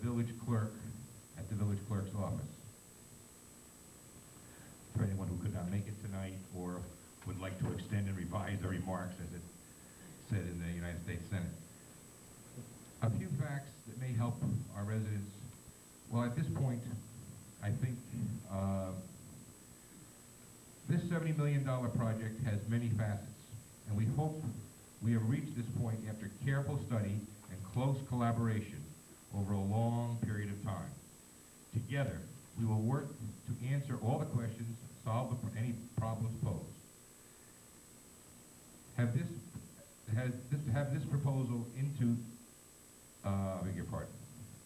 village clerk at the village clerk's office. For anyone who could not make it tonight or would like to extend and revise their remarks, as it said in the United States Senate. A few facts that may help our residents. Well, at this point, I think this $70 million project has many facets, and we hope we have reached this point after careful study and close collaboration over a long period of time. Together, we will work to answer all the questions, solve any problems posed. Have this proposal into, beg your pardon,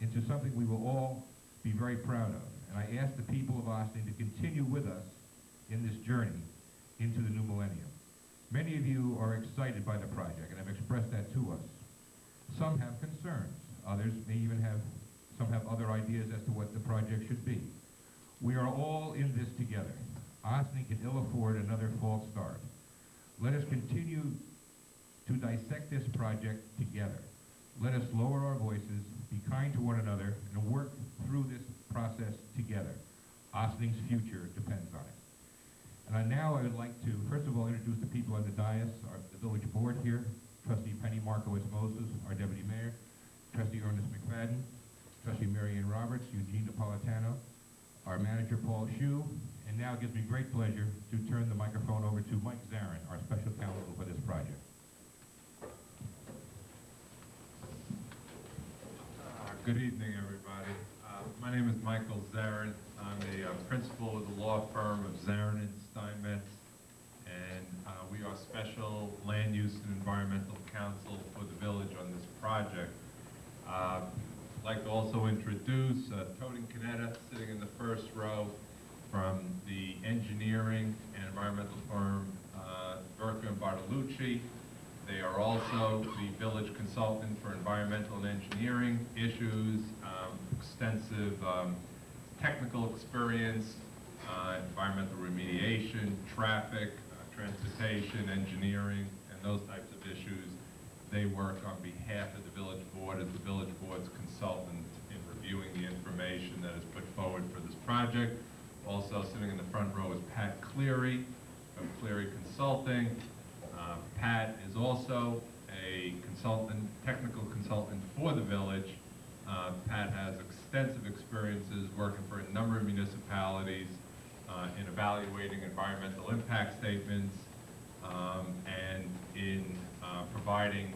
into something we will all be very proud of. And I ask the people of Austin to continue with us in this journey into the new millennium. Many of you are excited by the project and have expressed that to us. Some have concerns. Others may even have other ideas as to what the project should be. We are all in this together. Austin can ill afford another false start. Let us continue to dissect this project together. Let us lower our voices, be kind to one another, and work through this process together. Austin's future depends on it. And now I would like to, first of all, introduce the people on the dais, the village board here, Trustee Penny Markowitz-Moses, our Deputy Mayor, Trustee Ernest McFadden, Trustee Marianne Roberts, Eugene Napolitano, our Manager Paul Shue, and now it gives me great pleasure to turn the microphone over to Mike Zarin, our Special Counsel for this project. Good evening, everybody. My name is Michael Zarin. I'm a principal of the law firm of Zarin and Steinmetz, and we are Special Land Use and Environmental Counsel for the village on this project. I'd like to also introduce Tony Canetta, sitting in the first row, from the engineering and environmental firm Verca and Bartolucci. They are also the village consultant for environmental and engineering issues, extensive technical experience, environmental remediation, traffic, transportation, engineering, and those types of issues. They work on behalf of the village board as the village board's consultant in reviewing the information that is put forward for this project. Also sitting in the front row is Pat Cleary of Cleary Consulting. Pat is also a consultant, technical consultant for the village. Pat has extensive experiences working for a number of municipalities in evaluating environmental impact statements and in providing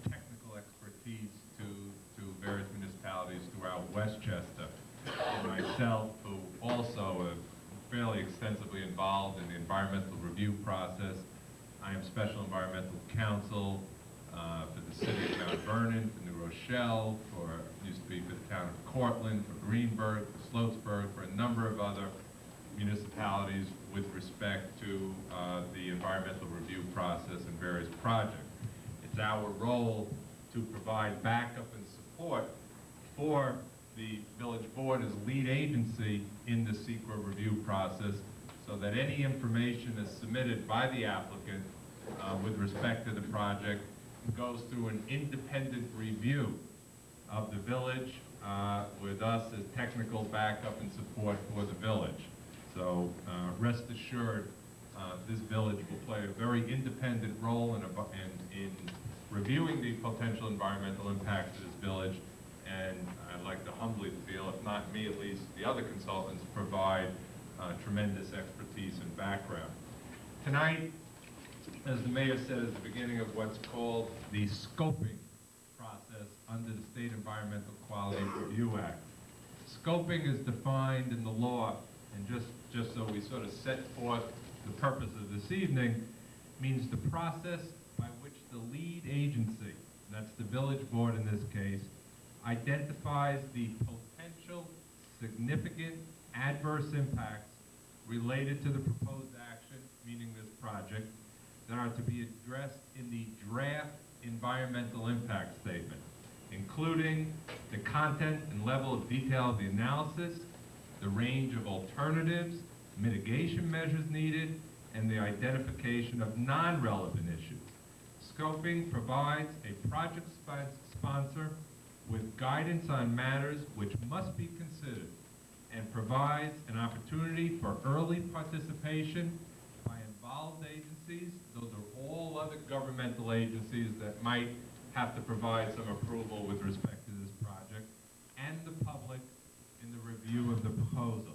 technical expertise to various municipalities throughout Westchester. And myself, who also am fairly extensively involved in the environmental review process. I am Special Environmental Counsel for the city of Mount Vernon, for New Rochelle, used to be for the town of Cortland, for Greenberg, for Sloatsburg, for a number of other municipalities with respect to the environmental review process and various projects. It's our role to provide backup and support for the village board as lead agency in the SEQRA review process, so that any information is submitted by the applicant with respect to the project goes through an independent review of the village with us as technical backup and support for the village. So rest assured, this village will play a very independent role in reviewing the potential environmental impacts of this village, and I'd like to humbly feel, if not me at least, the other consultants provide tremendous expertise and background. Tonight, as the mayor said at the beginning of what's called the scoping process under the State Environmental Quality Review Act. Scoping is defined in the law, and just so we sort of set forth the purpose of this evening, means the process by which the lead agency, that's the village board in this case, identifies the potential significant adverse impacts related to the proposed action, meaning this project, that are to be addressed in the draft environmental impact statement, including the content and level of detail of the analysis, the range of alternatives, mitigation measures needed, and the identification of non-relevant issues. Scoping provides a project sponsor with guidance on matters which must be considered, and provides an opportunity for early participation by involved agencies. Those are all other governmental agencies that might have to provide some approval with respect to this project, and the public in the review of the proposal.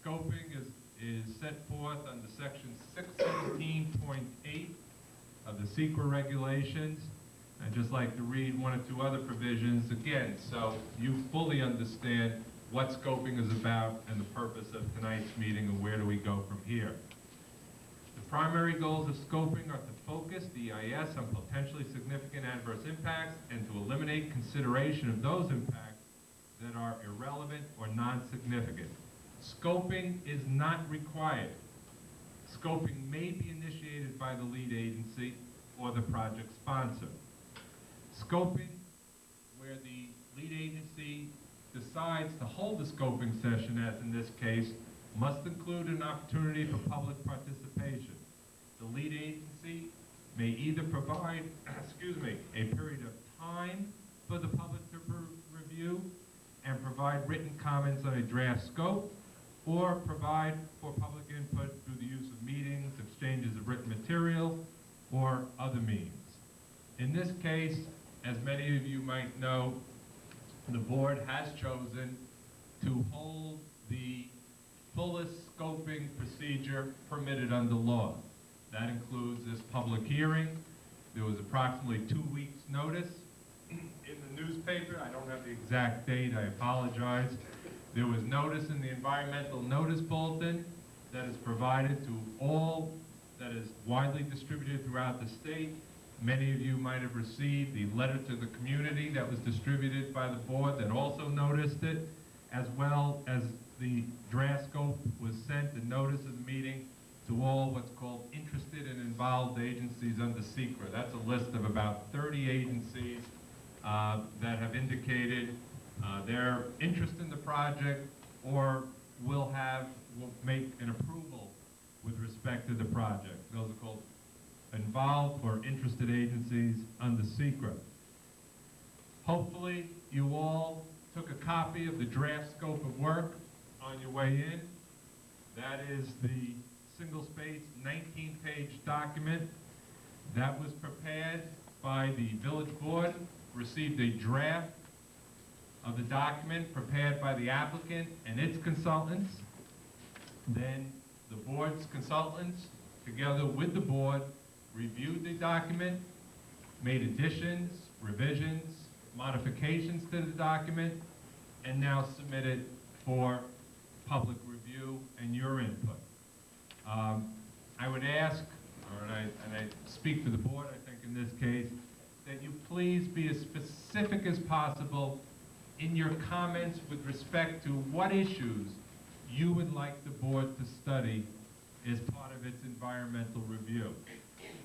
Scoping is set forth under section 617.8 of the SEQRA regulations. I'd just like to read one or two other provisions again, so you fully understand what scoping is about and the purpose of tonight's meeting and where do we go from here. The primary goals of scoping are to focus the EIS on potentially significant adverse impacts and to eliminate consideration of those impacts that are irrelevant or non-significant. Scoping is not required. Scoping may be initiated by the lead agency or the project sponsor. Scoping, where the lead agency decides to hold a scoping session, as in this case, must include an opportunity for public participation. The lead agency may either provide, a period of time for the public to review and provide written comments on a draft scope, or provide for public input through the use of meetings, exchanges of written material, or other means. In this case, as many of you might know, the board has chosen to hold the fullest scoping procedure permitted under law. That includes this public hearing. There was approximately 2 weeks' notice in the newspaper. I don't have the exact date, I apologize. There was notice in the environmental notice bulletin that is provided to all, that is widely distributed throughout the state. Many of you might have received the letter to the community that was distributed by the board that also noticed it, as well as the draft scope was sent, the notice of the meeting, to all what's called interested and involved agencies under SEQRA. That's a list of about 30 agencies that have indicated their interest in the project or will make an approval with respect to the project. Those are called involved or interested agencies under SEQRA. Hopefully you all took a copy of the draft scope of work on your way in. That is the single-space 19-page document that was prepared by the village board, received a draft of the document prepared by the applicant and its consultants. Then the board's consultants, together with the board, reviewed the document, made additions, revisions, modifications to the document, and now submitted for public review and your input. I would ask, and I speak for the board, I think in this case, that you please be as specific as possible in your comments with respect to what issues you would like the board to study as part of its environmental review.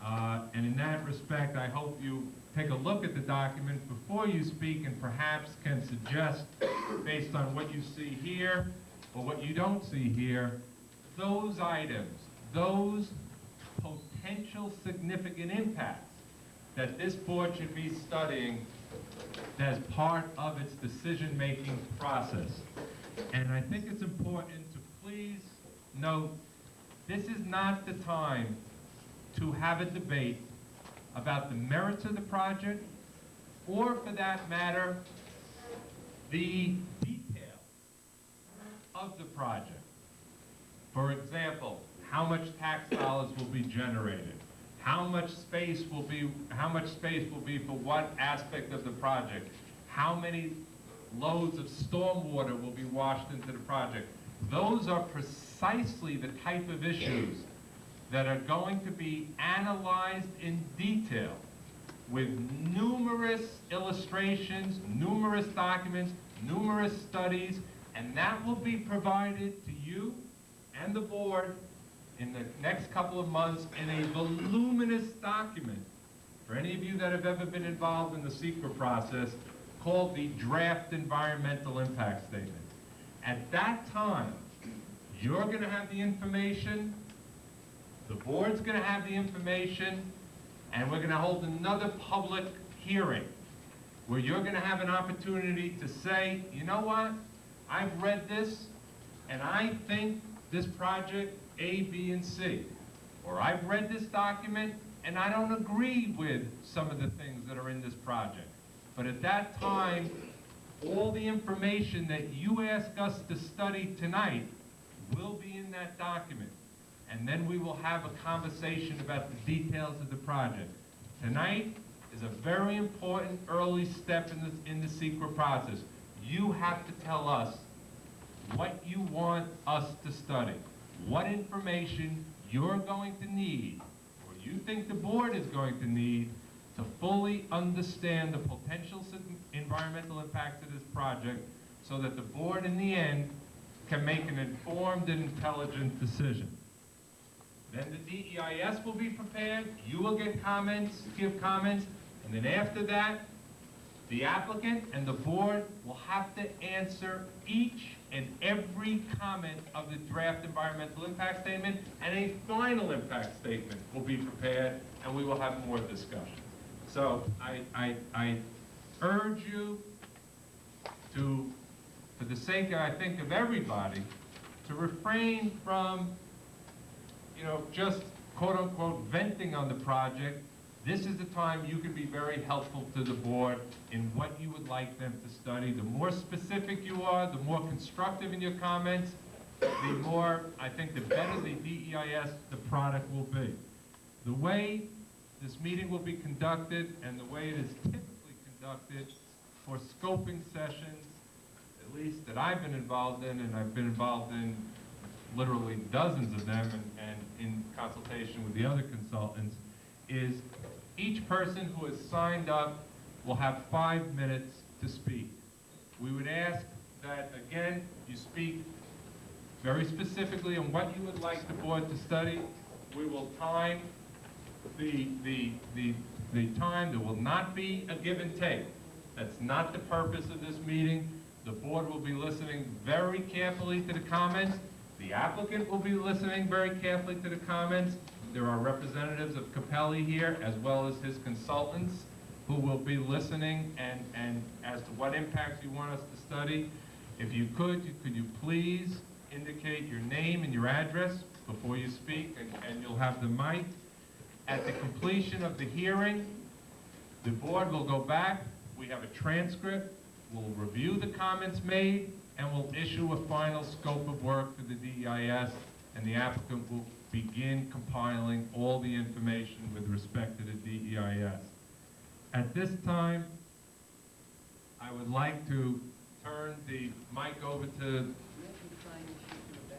And in that respect, I hope you take a look at the document before you speak and perhaps can suggest, based on what you see here or what you don't see here, those items, those potential significant impacts that this board should be studying as part of its decision-making process. And I think it's important to please note, this is not the time to have a debate about the merits of the project, or for that matter, the details of the project. For example, how much tax dollars will be generated? How much space will be for what aspect of the project? How many loads of stormwater will be washed into the project? Those are precisely the type of issues that are going to be analyzed in detail with numerous illustrations, numerous documents, numerous studies, and that will be provided to you and the board in the next couple of months in a voluminous document. For any of you that have ever been involved in the SEQRA process, called the Draft Environmental Impact Statement. At that time, you're going to have the information, the board's going to have the information, and we're going to hold another public hearing where you're gonna have an opportunity to say, you know what, I've read this, and I think this project A, B, and C. Or I've read this document, and I don't agree with some of the things that are in this project. But at that time, all the information that you ask us to study tonight will be in that document. And then we will have a conversation about the details of the project. Tonight is a very important early step in the secret process. You have to tell us what you want us to study, what information you're going to need, or you think the board is going to need to fully understand the potential environmental impacts of this project so that the board in the end can make an informed and intelligent decision. Then the DEIS will be prepared, you will get comments, give comments, and then after that, the applicant and the board will have to answer each and every comment of the draft environmental impact statement, and a final impact statement will be prepared, and we will have more discussion. So I urge you to, for the sake, I think, of everybody, to refrain from, you know, just quote-unquote venting on the project. This is the time you can be very helpful to the board in what you would like them to study. The more specific you are, the more constructive in your comments, the more, I think, the better the DEIS, the product will be. The way this meeting will be conducted and the way it is typically conducted for scoping sessions, at least that I've been involved in, and I've been involved in literally dozens of them and in consultation with the other consultants, is each person who has signed up will have 5 minutes to speak. We would ask that, again, you speak very specifically on what you would like the board to study. We will time the time. There will not be a give and take. That's not the purpose of this meeting. The board will be listening very carefully to the comments. The applicant will be listening very carefully to the comments. There are representatives of Cappelli here, as well as his consultants, who will be listening and as to what impacts you want us to study. If you could you please indicate your name and your address before you speak, and you'll have the mic. At the completion of the hearing, the board will go back. We have a transcript. We'll review the comments made, and we'll issue a final scope of work to the DEIS, and the applicant will begin compiling all the information with respect to the DEIS. At this time, I would like to turn the mic over to,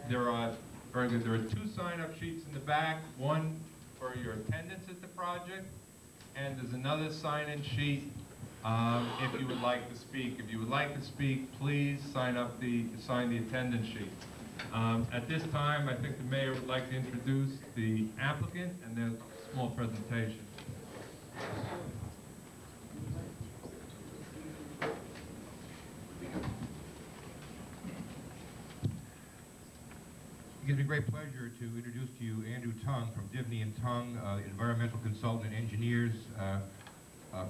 there are 2 sign-up sheets in the back, one for your attendance at the project, and there's another sign-in sheet if you would like to speak. If you would like to speak, please sign the attendance sheet. At this time, I think the mayor would like to introduce the applicant and their small presentation. It gives me great pleasure to introduce to you Andrew Tung from Divney & Tung, environmental consultant and engineers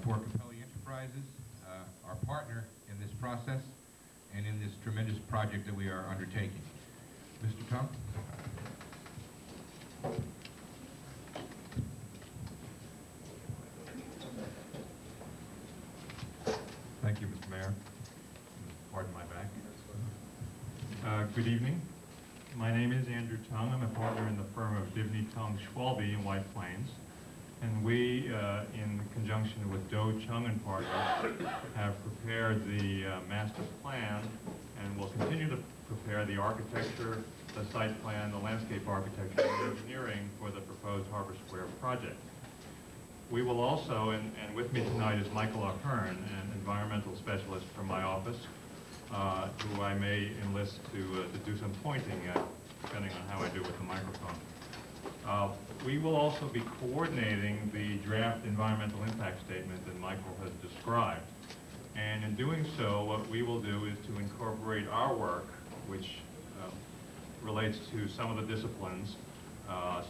for Cappelli Enterprises, our partner in this process and in this tremendous project that we are undertaking. Mr. Tung? Thank you, Mr. Mayor. Pardon my back. Good evening. My name is Andrew Tung. I'm a partner in the firm of Divney, Tung, Schwalbe in White Plains. And we, in conjunction with Doe, Chung and Partners, have prepared the master plan and will continue to prepare the architecture, the site plan, the landscape architecture, and engineering for the proposed Harbor Square project. We will also, and with me tonight is Michael Ahern, an environmental specialist from my office, who I may enlist to do some pointing, depending on how I do with the microphone. We will also be coordinating the draft environmental impact statement that Michael has described. And in doing so, what we will do is to incorporate our work, which relates to some of the disciplines,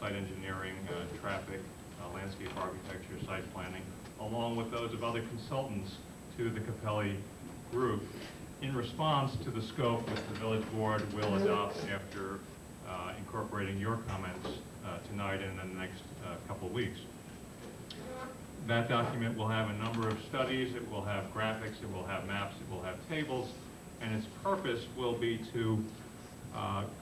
site engineering, traffic, landscape architecture, site planning, along with those of other consultants to the Cappelli group in response to the scope that the village board will adopt after incorporating your comments tonight and in the next couple of weeks. That document will have a number of studies, it will have graphics, it will have maps, it will have tables, and its purpose will be to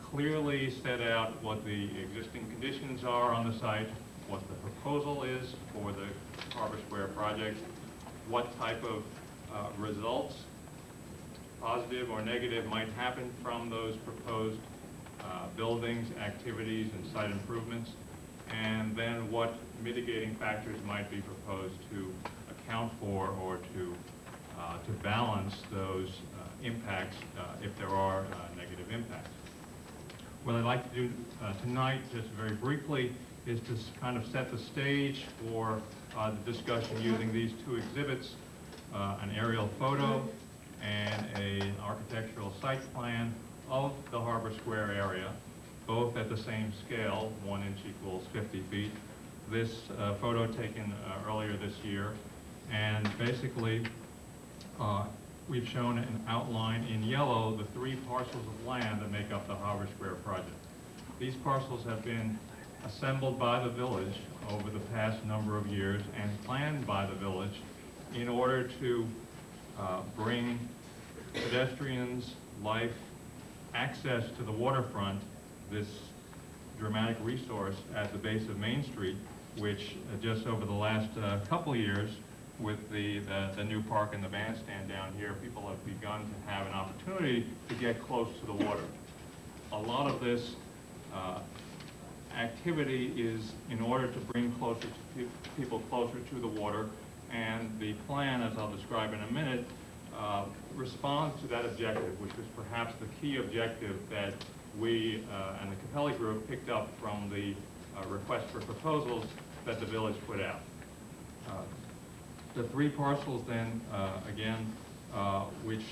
clearly set out what the existing conditions are on the site, what the proposal is for the Harbor Square project, what type of results, positive or negative, might happen from those proposed buildings, activities, and site improvements, and then what mitigating factors might be proposed to account for or to balance those impacts if there are negative impacts. What I'd like to do tonight, just very briefly, is to kind of set the stage for the discussion using these two exhibits, an aerial photo and an architectural site plan of the Harbor Square area, both at the same scale, 1 inch equals 50 feet. This photo taken earlier this year, and basically we've shown an outline in yellow the 3 parcels of land that make up the Harbor Square project. These parcels have been assembled by the village over the past number of years and planned by the village in order to bring pedestrians, life, access to the waterfront, this dramatic resource at the base of Main Street, which just over the last couple of years, with the new park and the bandstand down here, people have begun to have an opportunity to get close to the water. A lot of this activity is in order to bring people closer to the water, and the plan, as I'll describe in a minute, responds to that objective, which was perhaps the key objective that we and the Cappelli group picked up from the request for proposals that the village put out. The 3 parcels then, again, which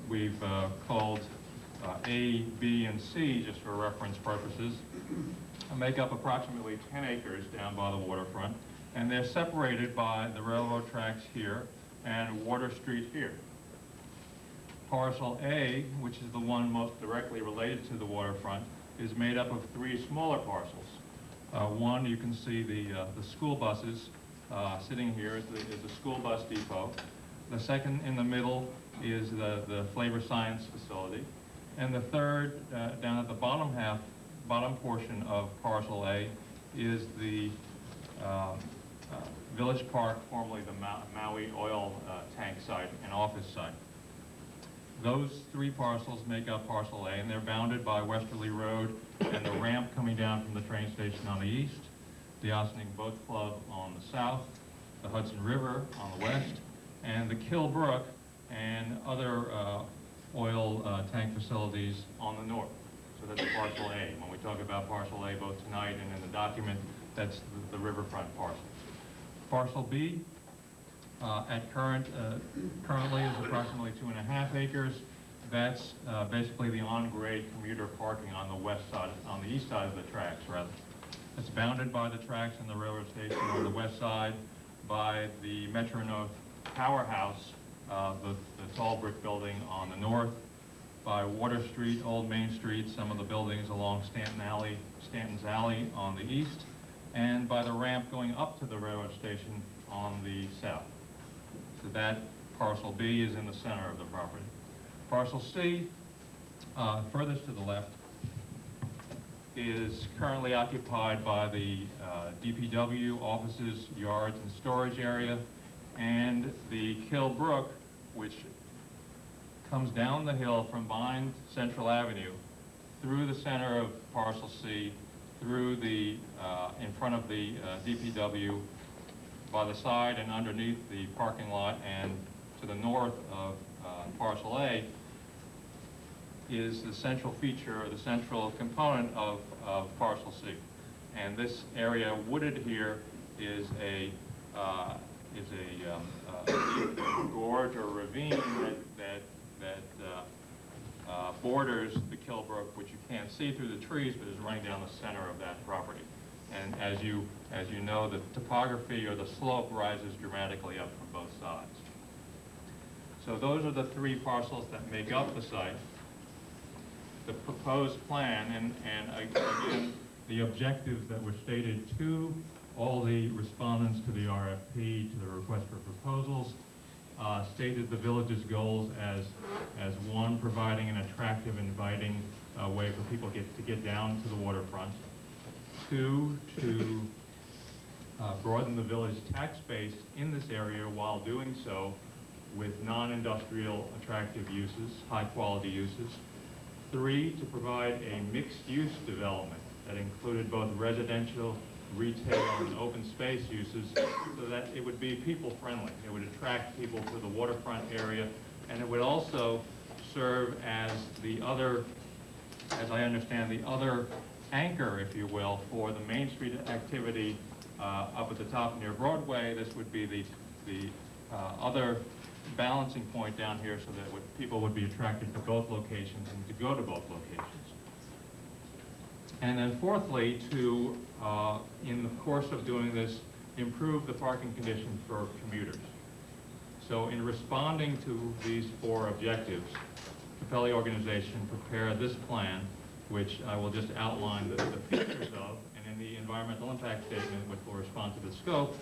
we've called A, B, and C, just for reference purposes, make up approximately 10 acres down by the waterfront, and they're separated by the railroad tracks here and Water Street here. Parcel A, which is the one most directly related to the waterfront, is made up of 3 smaller parcels. One, you can see the school buses sitting here is the school bus depot. The second in the middle is the flavor science facility. And the third, down at the bottom portion of parcel A, is the Village Park, formerly the Maui oil tank site and office site. Those 3 parcels make up parcel A, and they're bounded by Westerly Road and the ramp coming down from the train station on the east, the Ossining Boat Club on the south, the Hudson River on the west, and the Kill Brook and other oil tank facilities on the north. So that's parcel A. When we talk about parcel A both tonight and in the document, that's the riverfront parcel. Parcel B, currently is approximately 2.5 acres. That's basically the on-grade commuter parking on the west side, on the east side of the tracks, rather. It's bounded by the tracks and the railroad station on the west side, by the Metro-North powerhouse, the tall brick building on the north, by Water Street, Old Main Street, some of the buildings along Stanton's Alley on the east, and by the ramp going up to the railroad station on the south. So that parcel B is in the center of the property. Parcel C, furthest to the left, is currently occupied by the DPW offices, yards, and storage area, and the Kill Brook, which comes down the hill from behind Central Avenue through the center of parcel C, through the, in front of the DPW, by the side and underneath the parking lot, and to the north of parcel A, is the central feature, or the central component of parcel C. And this area wooded here is a gorge or ravine that borders the Kill Brook, which you can't see through the trees, but is running down the center of that property. And as you know, the topography or the slope rises dramatically up from both sides. So those are the 3 parcels that make up the site. The proposed plan, and again, the objectives that were stated to all the respondents to the RFP, to the request for proposals, stated the village's goals as 1, providing an attractive, inviting way for people to get down to the waterfront. 2, to broaden the village tax base in this area while doing so with non-industrial attractive uses, high-quality uses. 3, to provide a mixed-use development that included both residential, retail, and open space uses so that it would be people-friendly. It would attract people to the waterfront area, and it would also serve as the other, as I understand, the other anchor, if you will, for the Main Street activity up at the top near Broadway. This would be the other balancing point down here so that people would be attracted to both locations and to go to both locations. And then 4thly, to, in the course of doing this, improve the parking conditions for commuters. So in responding to these 4 objectives, the Cappelli organization prepared this plan, which I will just outline the features of, and in the environmental impact statement, which will respond to the scope,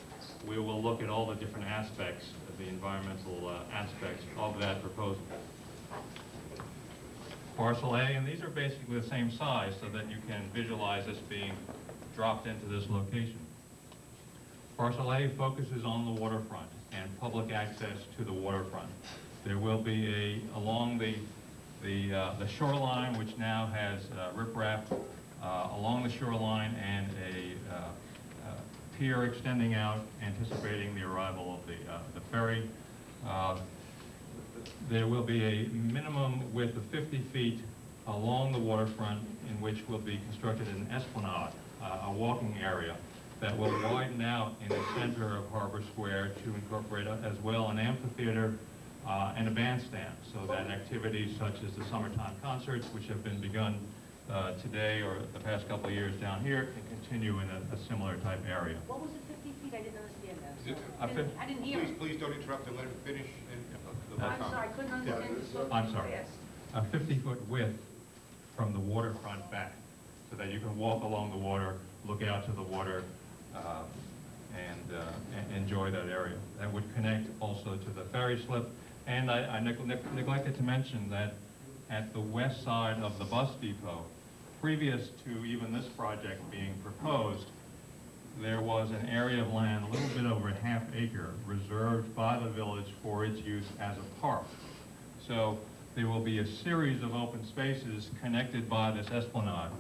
we will look at all the different aspects, the environmental aspects of that proposal. Parcel A, and these are basically the same size so that you can visualize this being dropped into this location. Parcel A focuses on the waterfront and public access to the waterfront. There will be along the shoreline, which now has riprap along the shoreline, and a pier extending out, anticipating the arrival of the ferry. There will be a minimum width of 50 feet along the waterfront, in which will be constructed an esplanade, a walking area that will widen out in the center of Harbor Square to incorporate as well an amphitheater and a bandstand, so that activities such as the summertime concerts, which have been begun today or the past couple of years down here, can continue in a similar type area. What was it, 50 feet? I didn't understand that. I I didn't hear it. Please don't interrupt and let him finish. I'm sorry, I couldn't understand you spoke I'm too sorry. fast. A 50-foot width from the waterfront back, so that you can walk along the water, look out to the water, and enjoy that area. That would connect also to the ferry slip. And I neglected to mention that at the west side of the bus depot, previous to even this project being proposed, there was an area of land, a little bit over a half acre, reserved by the village for its use as a park. So there will be a series of open spaces connected by this esplanade.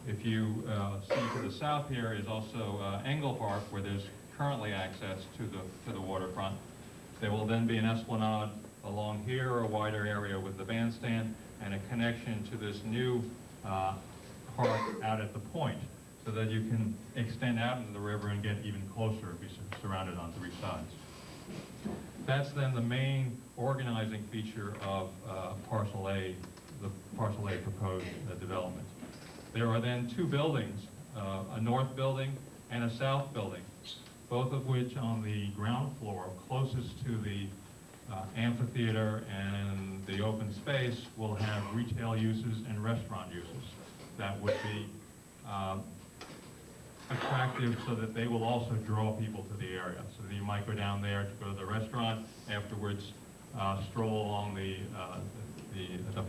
If you see to the south here is also Engle Park, where there's currently access to the waterfront. There will then be an esplanade along here, a wider area with the bandstand, and a connection to this new park out at the point, so that you can extend out into the river and get even closer, be surrounded on 3 sides. That's then the main organizing feature of Parcel A, the Parcel A proposed development. There are then 2 buildings, a north building and a south building, both of which on the ground floor, closest to the amphitheater and the open space, will have retail uses and restaurant uses that would be attractive, so that they will also draw people to the area. So that you might go down there to go to the restaurant, afterwards stroll along the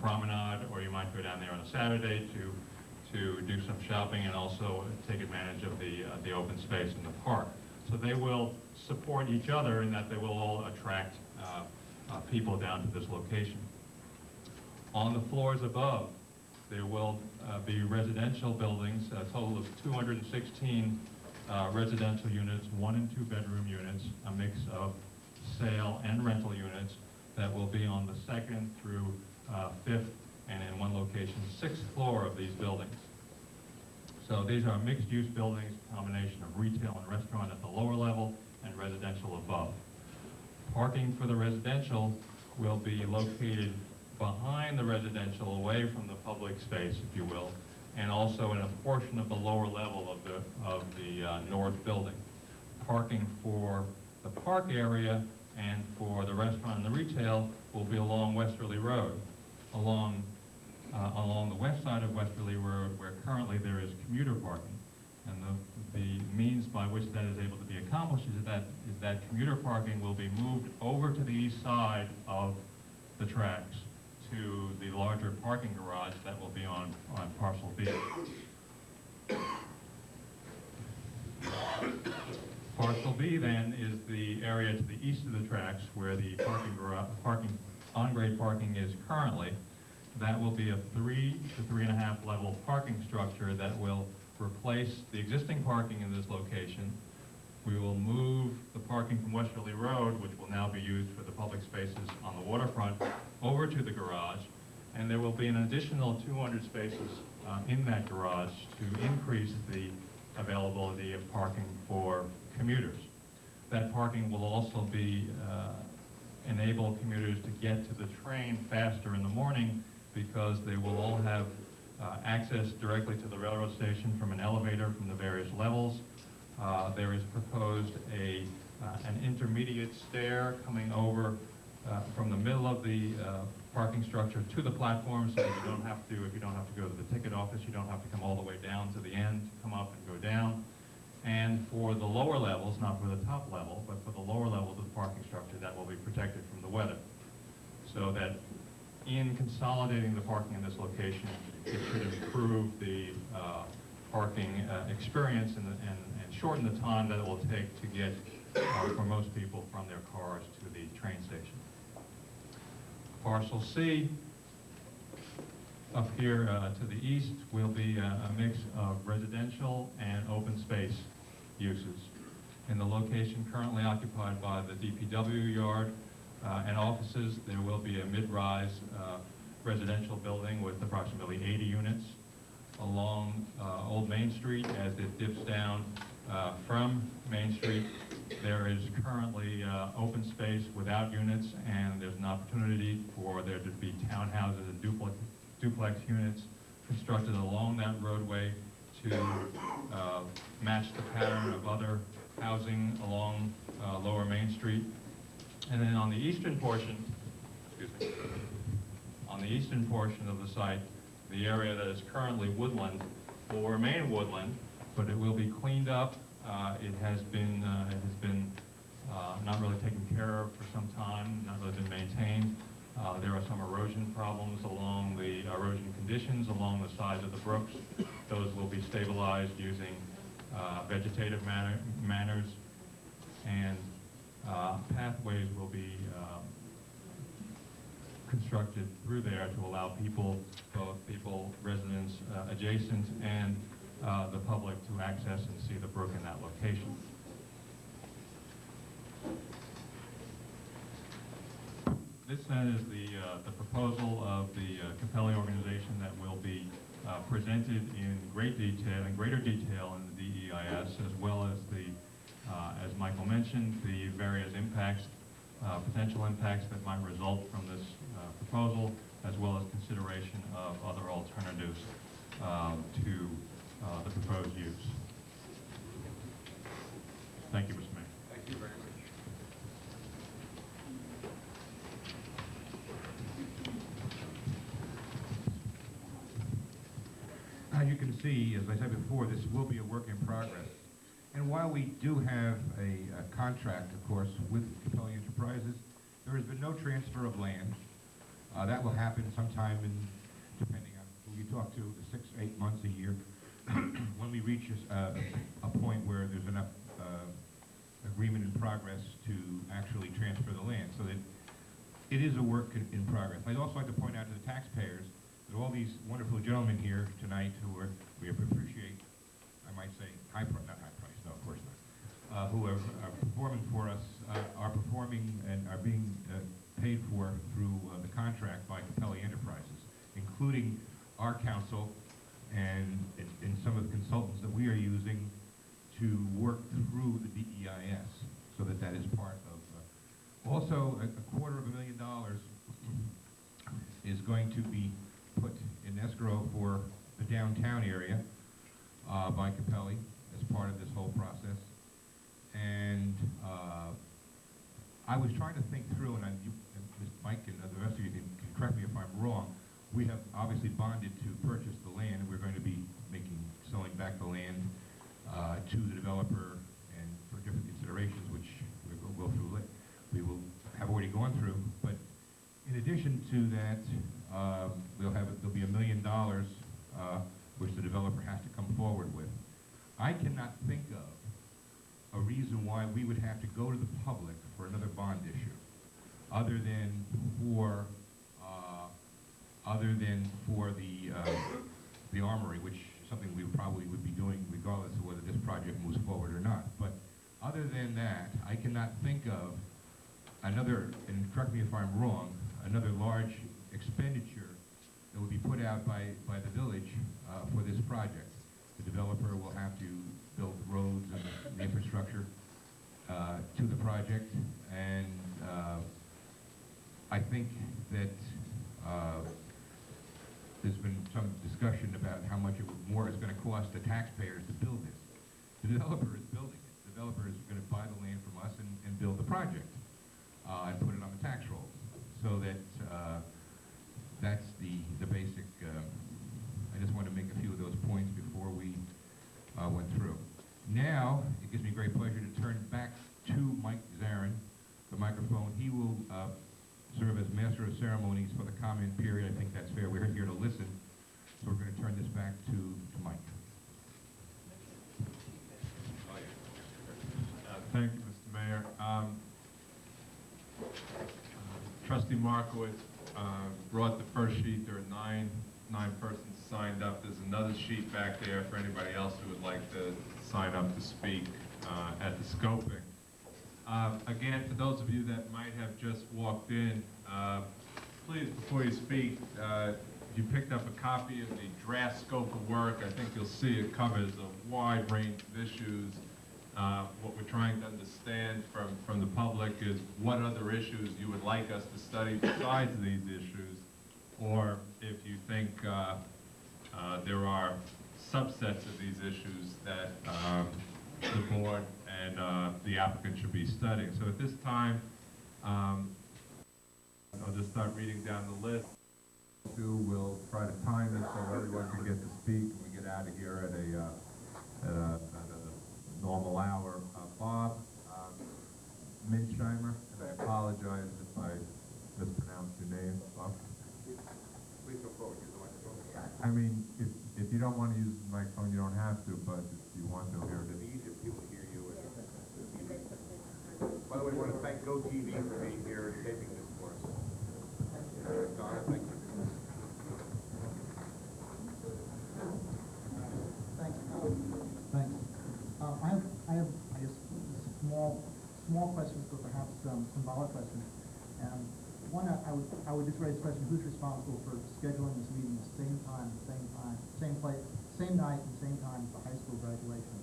promenade, or you might go down there on a Saturday to do some shopping and also take advantage of the open space in the park. So they will support each other in that they will all attract people down to this location. On the floors above, there will be residential buildings, a total of 216 residential units, 1 and 2 bedroom units, a mix of sale and rental units that will be on the 2nd through 5th, and in one location, 6th floor of these buildings. So these are mixed-use buildings, a combination of retail and restaurant at the lower level and residential above. Parking for the residential will be located behind the residential, away from the public space, if you will, and also in a portion of the lower level of the north building. Parking for the park area and for the restaurant and the retail will be along Westerly Road, along the west side of Westerly Road, where currently there is commuter parking. And the means by which that is able to be accomplished is that commuter parking will be moved over to the east side of the tracks to the larger parking garage that will be on parcel B. Parcel B then is the area to the east of the tracks where the on-grade parking is currently. That will be a 3 to 3.5 level parking structure that will replace the existing parking in this location. We will move the parking from Westerly Road, which will now be used for the public spaces on the waterfront, over to the garage, and there will be an additional 200 spaces in that garage to increase the availability of parking for commuters. That parking will also enable commuters to get to the train faster in the morning, because they will all have access directly to the railroad station from an elevator from the various levels. There is proposed an intermediate stair coming over from the middle of the parking structure to the platform, so that if you don't have to go to the ticket office, you don't have to come all the way down to the end to come up and go down. And for the lower levels, not for the top level, but for the lower levels of the parking structure, that will be protected from the weather. So that in consolidating the parking in this location, it should improve the parking experience and shorten the time that it will take to get, for most people, from their cars to the train station. Parcel C, up here to the east, will be a mix of residential and open space uses. In the location currently occupied by the DPW yard and offices, there will be a mid-rise residential building with approximately 80 units. Along Old Main Street, as it dips down from Main Street, there is currently open space without units, and there's an opportunity for there to be townhouses and duplex units constructed along that roadway to match the pattern of other housing along Lower Main Street. And then on the eastern portion, on the eastern portion of the site, the area that is currently woodland will remain woodland, but it will be cleaned up. It has been not really taken care of for some time, not really been maintained. There are some erosion problems along the erosion conditions along the sides of the brooks. Those will be stabilized using vegetative manners, and pathways will be constructed through there to allow both residents adjacent and the public to access and see the brook in that location. This then is the proposal of the Cappelli organization that will be presented in greater detail in the DEIS, as well as as Michael mentioned, the various impacts, potential impacts that might result from this proposal, as well as consideration of other alternatives to the proposed use. Thank you, Mr. Mayor. Thank you very much. As you can see, as I said before, this will be a work in progress. And while we do have a contract, of course, with Cappelli Enterprises, there has been no transfer of land. That will happen sometime depending on who you talk to, 6 or 8 months, a year, when we reach a point where there's enough agreement in progress to actually transfer the land. So that it is a work in progress. I'd also like to point out to the taxpayers that all these wonderful gentlemen here tonight we appreciate, I might say, not high price, no, of course not, who are performing for us, are performing and are being paid for through the contract by Cappelli Enterprises, including our counsel and some of the consultants that we are using to work through the DEIS, so that is part of. Also, $250,000 is going to be put in escrow for the downtown area by Cappelli as part of this whole process. And I was trying to think through, and Mike and the rest of you can correct me if I'm wrong, we have obviously bonded to purchase the land, and we're going to be selling back the land to the developer, and for different considerations, which we'll go through. We will have already gone through. But in addition to that, there'll be $1 million, which the developer has to come forward with. I cannot think of a reason why we would have to go to the public for another bond issue, other than for the armory, which is something we probably would be doing regardless of whether this project moves forward or not. But other than that, I cannot think of another, and correct me if I'm wrong, another large expenditure that would be put out by the village for this project. The developer will have to build roads and the infrastructure to the project, and I think that there's been some discussion about how much more it's going to cost the taxpayers to build this. The developer is building it. The developer is going to buy the land from us and build the project and put it on the tax roll. So that that's the basic. I just want to make a few of those points before we went through. Now, it gives me great pleasure to turn back to Mike Zarin, the microphone. He will serve as master of ceremonies for the comment period. I think that's fair. We're here to listen. So we're going to turn this back to Mike. Thank you, Mr. Mayor. Trustee Markowitz brought the first sheet. There are nine persons signed up. There's another sheet back there for anybody else who would like to sign up to speak at the scoping. Again, for those of you that might have just walked in, please, before you speak, you picked up a copy of the draft scope of work. I think you'll see it covers a wide range of issues. What we're trying to understand from the public is what other issues you would like us to study besides these issues, or if you think there are subsets of these issues that the board and the applicant should be studying. So at this time, I'll just start reading down the list. We'll try to time it so everyone can get to speak and we get out of here at a normal hour. Bob Minsheimer, and I apologize if I mispronounced your name, Bob. Please go forward. I mean, if you don't want to use the microphone, you don't have to, but if you want to hear it. It's easier if people hear you. By the way, I want to thank GoTV for being here and taping this for us. Donna, thank you. Thanks. I have, I guess, small questions, but perhaps symbolic questions. One, I would just raise the question: who's responsible for scheduling this meeting at the same time, same place, same night, and same time as the high school graduation?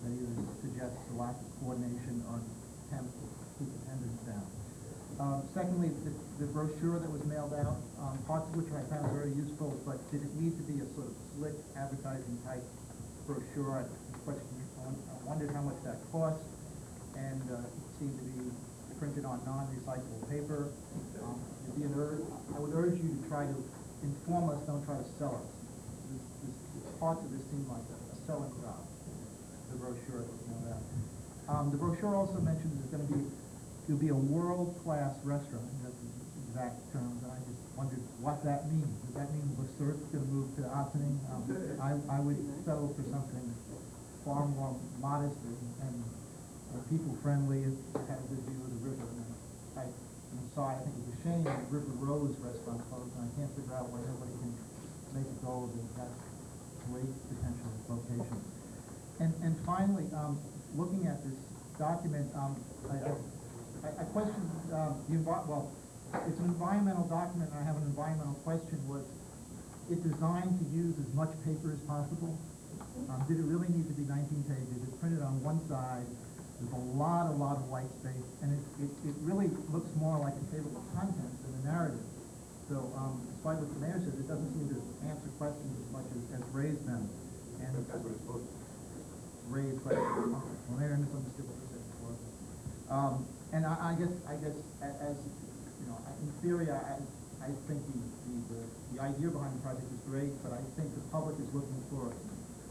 That either suggests a lack of coordination or attempt to keep attendance down. Secondly, the brochure that was mailed out, parts of which I found very useful, but did it need to be a sort of slick advertising type brochure? I wondered how much that cost, and it seemed to be printed on non-recyclable paper. I would urge you to try to inform us, don't try to sell us. Parts of this seem like a selling job, the brochure that was mailed out. The brochure also mentions there'll be a world-class restaurant. That's the exact terms, and I just wondered what that means. Does that mean the Surf's going to move to Ossining? I would settle for something far more modest and people-friendly. It had a good view of the river. And I'm sorry, I think it's a shame that River Rose restaurant closed, and I can't figure out why nobody can make a go of it. That's great potential location. And finally, looking at this document, I question it's an environmental document, and I have an environmental question. Was it designed to use as much paper as possible? Did it really need to be 19 pages? It's printed on one side. There's a lot of white space, and it really looks more like a table of contents than a narrative. So, despite what the mayor says, it doesn't seem to answer questions as much as raise them. And That's what it's supposed to raise questions. Well, mayor misunderstood what you said before. And I guess as you know, in theory, I think the idea behind the project is great, but I think the public is looking for,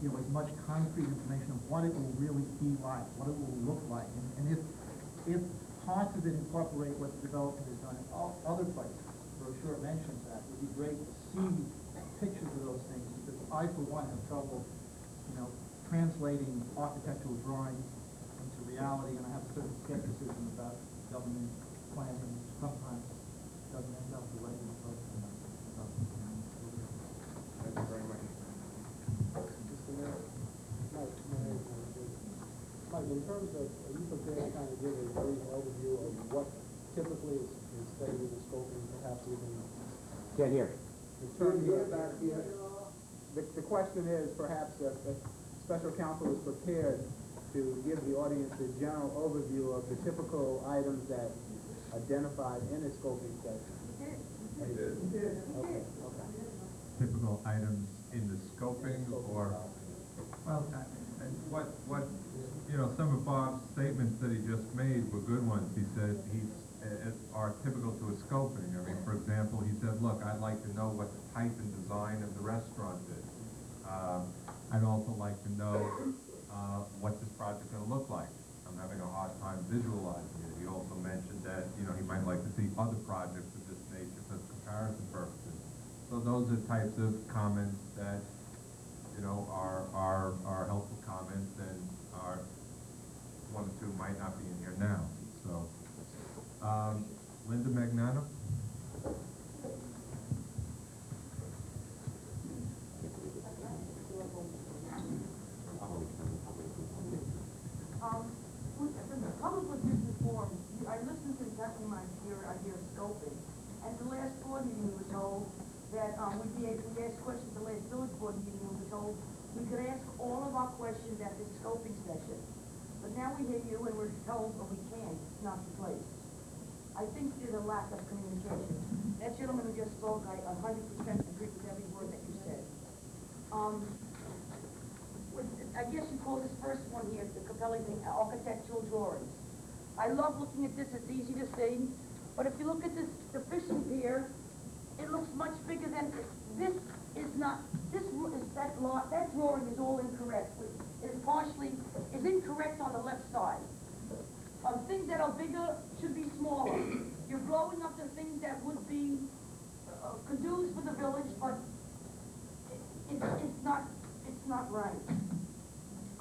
as much concrete information of what it will really be like, what it will look like. And if parts of it incorporate what the development has done in other places, brochure mentions that, it would be great to see pictures of those things, because I, for one, have trouble, translating architectural drawings into reality, and I have a certain skepticism about government planning, which sometimes doesn't end up the way we hope. Thank you very much. Mike, in terms of, are you prepared to kind of give a brief overview of what typically is studied in the scoping, perhaps even? Can't hear. In terms of, the question is perhaps if special counsel is prepared to give the audience a general overview of the typical items that identified in a scoping session. Okay. Typical items in the scoping, or, well, what, some of Bob's statements that he just made were good ones. He said are typical to a scoping. I mean, for example, he said, look, I'd like to know what the type and design of the restaurant is. I'd also like to know what this project's going to look like. I'm having a hard time visualizing it. He also mentioned that, he might like to see other projects of this nature for comparison purposes. So those are types of comments that, are helpful comments, and are one or two might not be in here now. So, Linda Magnano. The public was misinformed. I listened to exactly my idea of scoping. And the last board meeting, we were told that we asked questions. The last village board meeting, we were told we could ask all of our questions at the scoping session. But now we hear you and we're told, but we can't. It's not the place. I think there's a lack of communication. That gentleman who just spoke, I 100% agree with every word that you said. I guess you call this first one here, the cappelli thing, architectural drawings. I love looking at this, it's easy to see, but if you look at this, the fishing pier, it looks much bigger than, this is not, that drawing is all incorrect. Is incorrect on the left side. Things that are bigger should be smaller. You're blowing up the things that would be conducive for the village, but it's not right.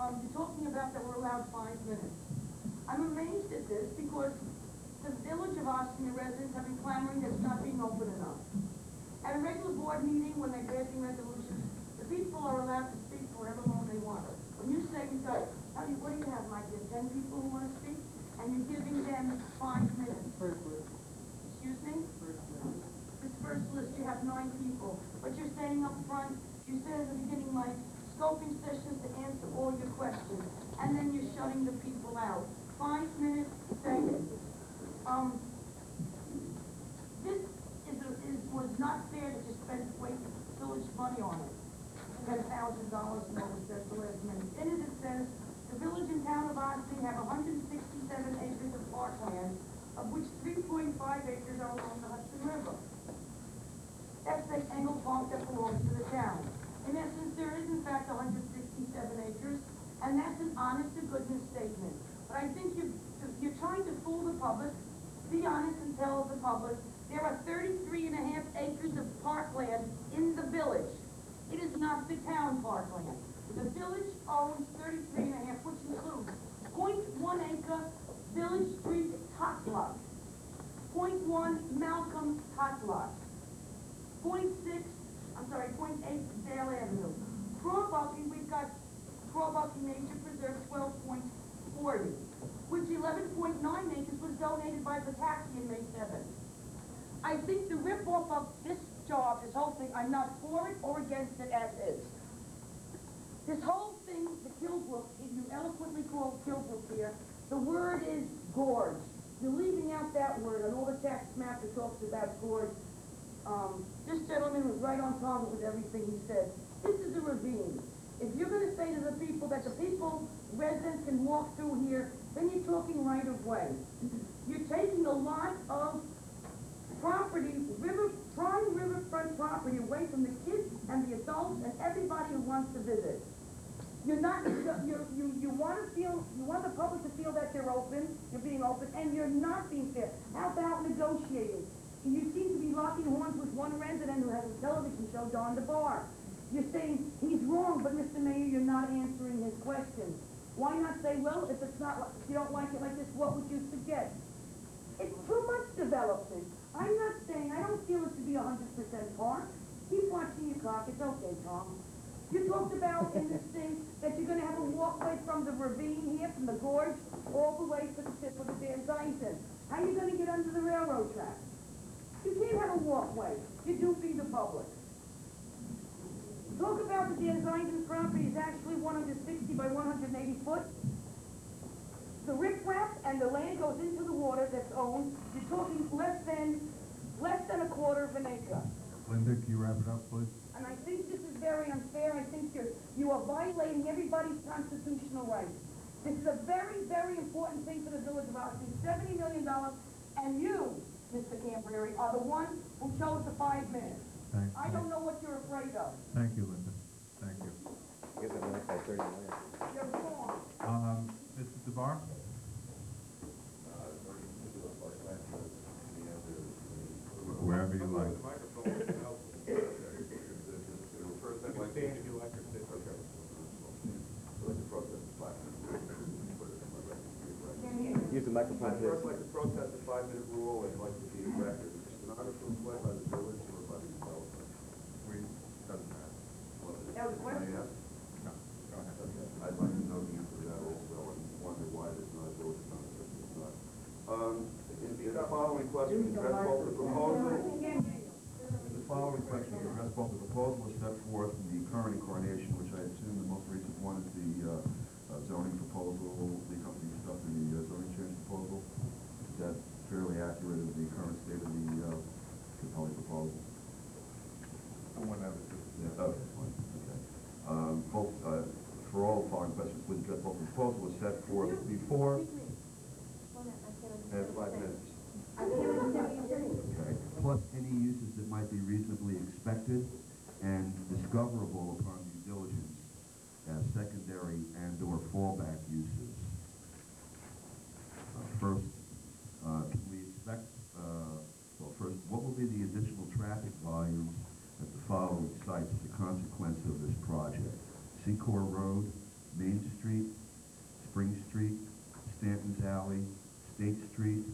You're talking about that we're allowed 5 minutes. I'm amazed at this because the village of Austin, the residents have been clamoring that it's not being open enough. At a regular board meeting, when they're passing resolutions, the people are allowed to speak for however long they want. When you say, what do you have, Mike? You have 10 people who want to speak, and you're giving them 5 minutes. Excuse me? This first list, you have 9 people, but you're saying up front, you said at the beginning, Mike, scoping sessions to answer all your questions, and then you're shutting the people out. 5 minutes, seconds. This was not fair to just spend village money on it. $10,000 and all this, that's the last minute. In it says, the village and town of Austin have 167 acres of parkland, of which 3.5 acres are along the Hudson River. That's the Engle Park that belongs to the town. In essence, there is in fact 167 acres, and that's an honest to goodness statement. But I think you're trying to fool the public. Be honest and tell the public there are 33.5 acres of parkland in the village. It is not the town parkland. The village owns 33.5, which includes 0.1 acre Village Street tot lot, 0.1 Malcolm tot lot, 0.8 Dale Avenue. Crawbucky, we've got Crawbucky Nature Preserve 12.40, which 11.9 acres was donated by Pataki in May 7th. I think the rip-off of this job, this whole thing, I'm not for it or against it as is. This whole thing, the Killbrook, you eloquently called Killbrook here, the word is gorge. You're leaving out that word on all the tax map that talks about gorge. This gentleman was right on target with everything he said. This is a ravine. If you're going to say to the people that the residents can walk through here, then you're talking right of way. You're taking a lot of property away from the kids and the adults and everybody who wants to visit. You're not, you want the public to feel that they're open, you're being open, and you're not being fair. How about negotiating? You seem to be locking horns with one resident who has a television show down the bar. You're saying he's wrong, but Mr. Mayor, you're not answering his questions. Why not say, well, if it's not, if you don't like it like this, what would you suggest? It's too much development. I'm not saying, I don't feel it to be 100% park. Keep watching your clock, it's okay, Tom. You talked about in this thing that you're gonna have a walkway from the ravine here, from the gorge, all the way to the tip of the Van Zyten. How are you gonna get under the railroad tracks? You can't have a walkway. You're duping the public. Talk about the Van Zyten property is actually 160 by 180 foot. The riprap and the land goes into the water that's owned. You're talking less than a quarter of an acre. Linda, can you wrap it up, please? And I think this is very unfair. I think you are violating everybody's constitutional rights. This is a very, very important thing for the village of Austin. $70 million, and you, Mr. Camprieri, are the one who chose the 5 minutes. I don't know what you're afraid of. Thank you, Linda. Thank you. I guess I'm like 30 million. You're wrong. Mr. DeBar? Wherever you like. Use the microphone, please. I'd first like to protest the 5-minute rule and like to be a record. The stenographer was led by the village or by the developer. Doesn't matter. That was a question. May I ask? No, go ahead. Okay. I'd like to know the answer to that also and wonder why there's not a village concept. It's not. In the following question, address both the proposal. The following question will address both the proposal is set forth in the current incarnation, which I assume the most recent one is the zoning proposal, the accompanying stuff in the zoning change proposal. Is that fairly accurate of the current state of the cappelli proposal? The one that was just... Yeah, okay, fine, okay. Both, for all the following questions, please address both the proposal was set forth before. And 5 minutes. Okay. Plus any uses that might be reasonably expected and discoverable upon due diligence as secondary and/or fallback uses. First, can we expect, well, first, what will be the additional traffic volumes at the following sites as a consequence of this project? Secor Road, Main Street, Spring Street, Stanton's Alley, State Street,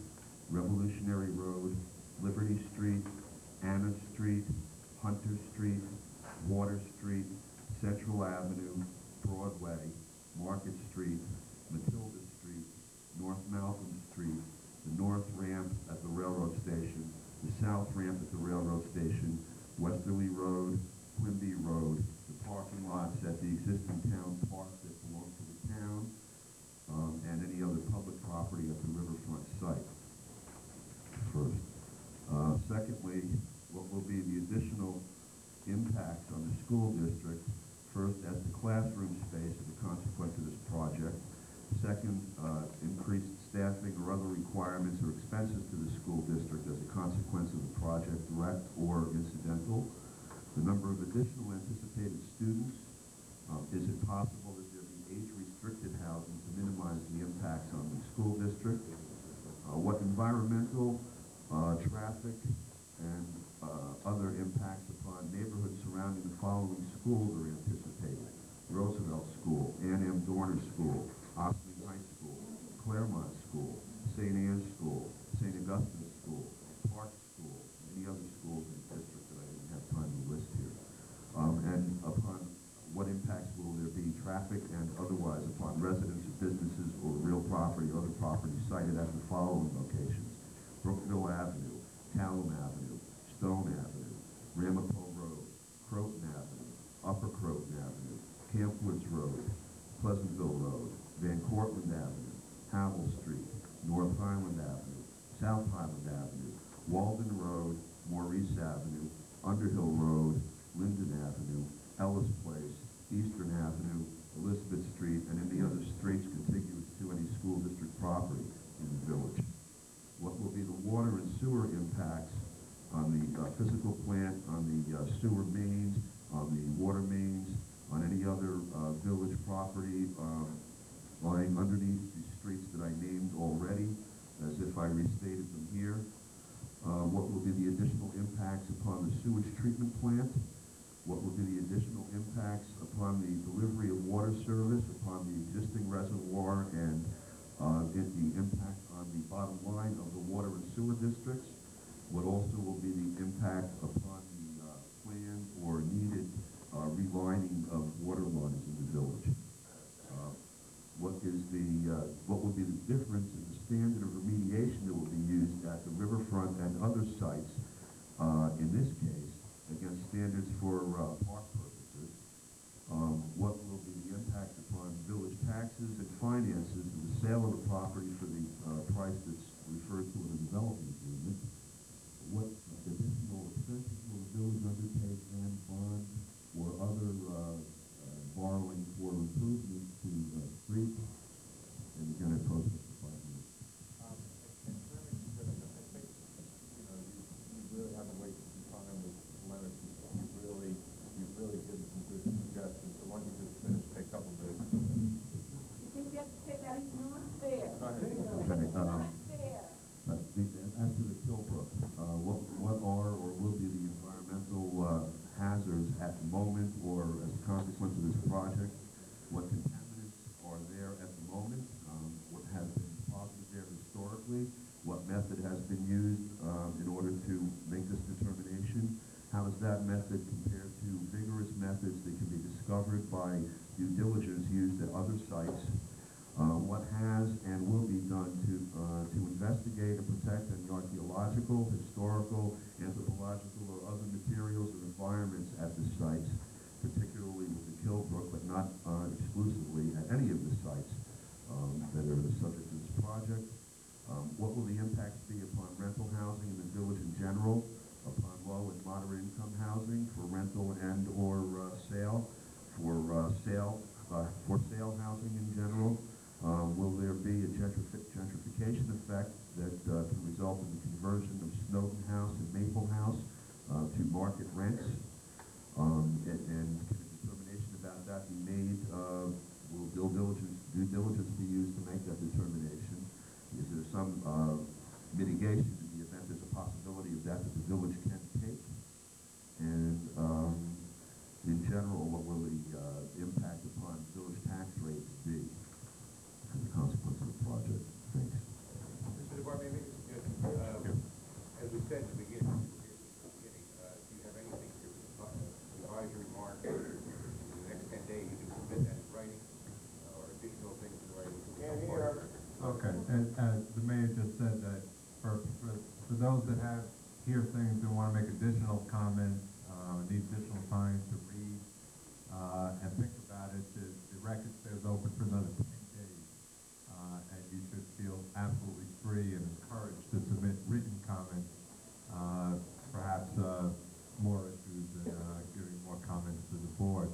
Revolutionary Road, Liberty Street, Anna Street, Hunter Street, Water Street, Central Avenue, Broadway, Market Street, Matilda Street, North Malcolm Street, the north ramp at the railroad station, the south ramp at the railroad station, Westerly Road, Quimby Road, the parking lots at the existing town park that belong to the town, and any other public property at the riverfront site. First. Secondly, what will be the additional impacts on the school district? First, as to classroom space as a consequence of this project. Second, increased staffing or other requirements or expenses to the school district as a consequence of the project, direct or incidental. The number of additional anticipated students. Is it possible that there be age-restricted housing to minimize the impacts on the school district? What environmental, traffic, and other impacts upon neighborhoods surrounding the following schools are anticipated? Roosevelt School, Ann M. Dorner School, Ossining High School, Claremont School, St. Anne's School, St. Augustine's School, Park School, and any other schools in the district that I didn't have time to list here. And upon what impacts will there be, traffic and otherwise, upon residents, businesses, or real property, other property cited at the following locations: Brookville Avenue, Callum Avenue, Stone Avenue, Ramapo Road, Croton Avenue, Upper Croton Avenue, Camp Woods Road, Pleasantville Road, Van Cortlandt Avenue, Havel Street, North Highland Avenue, South Highland Avenue, Walden Road, Maurice Avenue, Underhill Road, Linden Avenue, Ellis Place, Eastern Avenue, Elizabeth Street, and any other streets contiguous to any school district property in the village. What will be the water and sewer impacts on the physical plant, on the sewer sewer mains, on the water mains, on any other village property lying underneath the streets that I named already, as if I restated them here. What will be the additional impacts upon the sewage treatment plant? What will be the additional impacts upon the delivery of water service, upon the existing reservoir, and the impact on the bottom line of the water and sewer districts? What also will be the impact upon the planned or needed relining of water lines in the village? What will be the difference in the standard of remediation that will be used at the riverfront and other sites, in this case, against standards for park purposes? What will be the impact upon village taxes and finances of the sale of the property for the price that's referred to in the development agreement? What additional expenses will the village undertake and bond or other borrowing for improvements to streets? And again, I post it for 5 minutes. You really haven't wasted some time with Leonard. You've really given some good suggestions. So why don't you just finish, take a couple minutes? You think you have to take that? It's not fair. Okay, as to the Kilbrook, what are or will be the environmental hazards at the moment or as a consequence of this project? What contaminants are there at the moment? What has been deposited there historically? What method has been used in order to make this determination? How does that method compare to vigorous methods that can be discovered by due diligence used at other sites? What has and will be done to investigate and protect any archaeological, historical, anthropological, or other materials or environments at the sites, particularly with the Kilbrook, but not exclusively at any of the sites that are the subject of this project? What will the impacts be upon rental housing in the village in general, upon low and moderate income housing for rental and or sale, for sale housing in general? Will there be a gentrification effect that can result in the conversion of Snowden House and Maple House to market rents? And can a determination about that be made? Will due diligence be used to make that determination? Is there some mitigation in the event there's a possibility of that the village can take? And in general, what will the impact upon village tax rates be as a consequence of the project? Thanks. Mr. DeBar, maybe, as we said at the beginning, do you have anything to revise your remarks in the next 10 days? You can submit that in writing or additional things in writing. Okay, and the mayor just said that for those that hear things and want to make additional comments, need additional time to read and think about it, the record stays open for another 10 days. And you should feel absolutely free and encouraged to submit written comments, perhaps more issues and giving more comments to the board.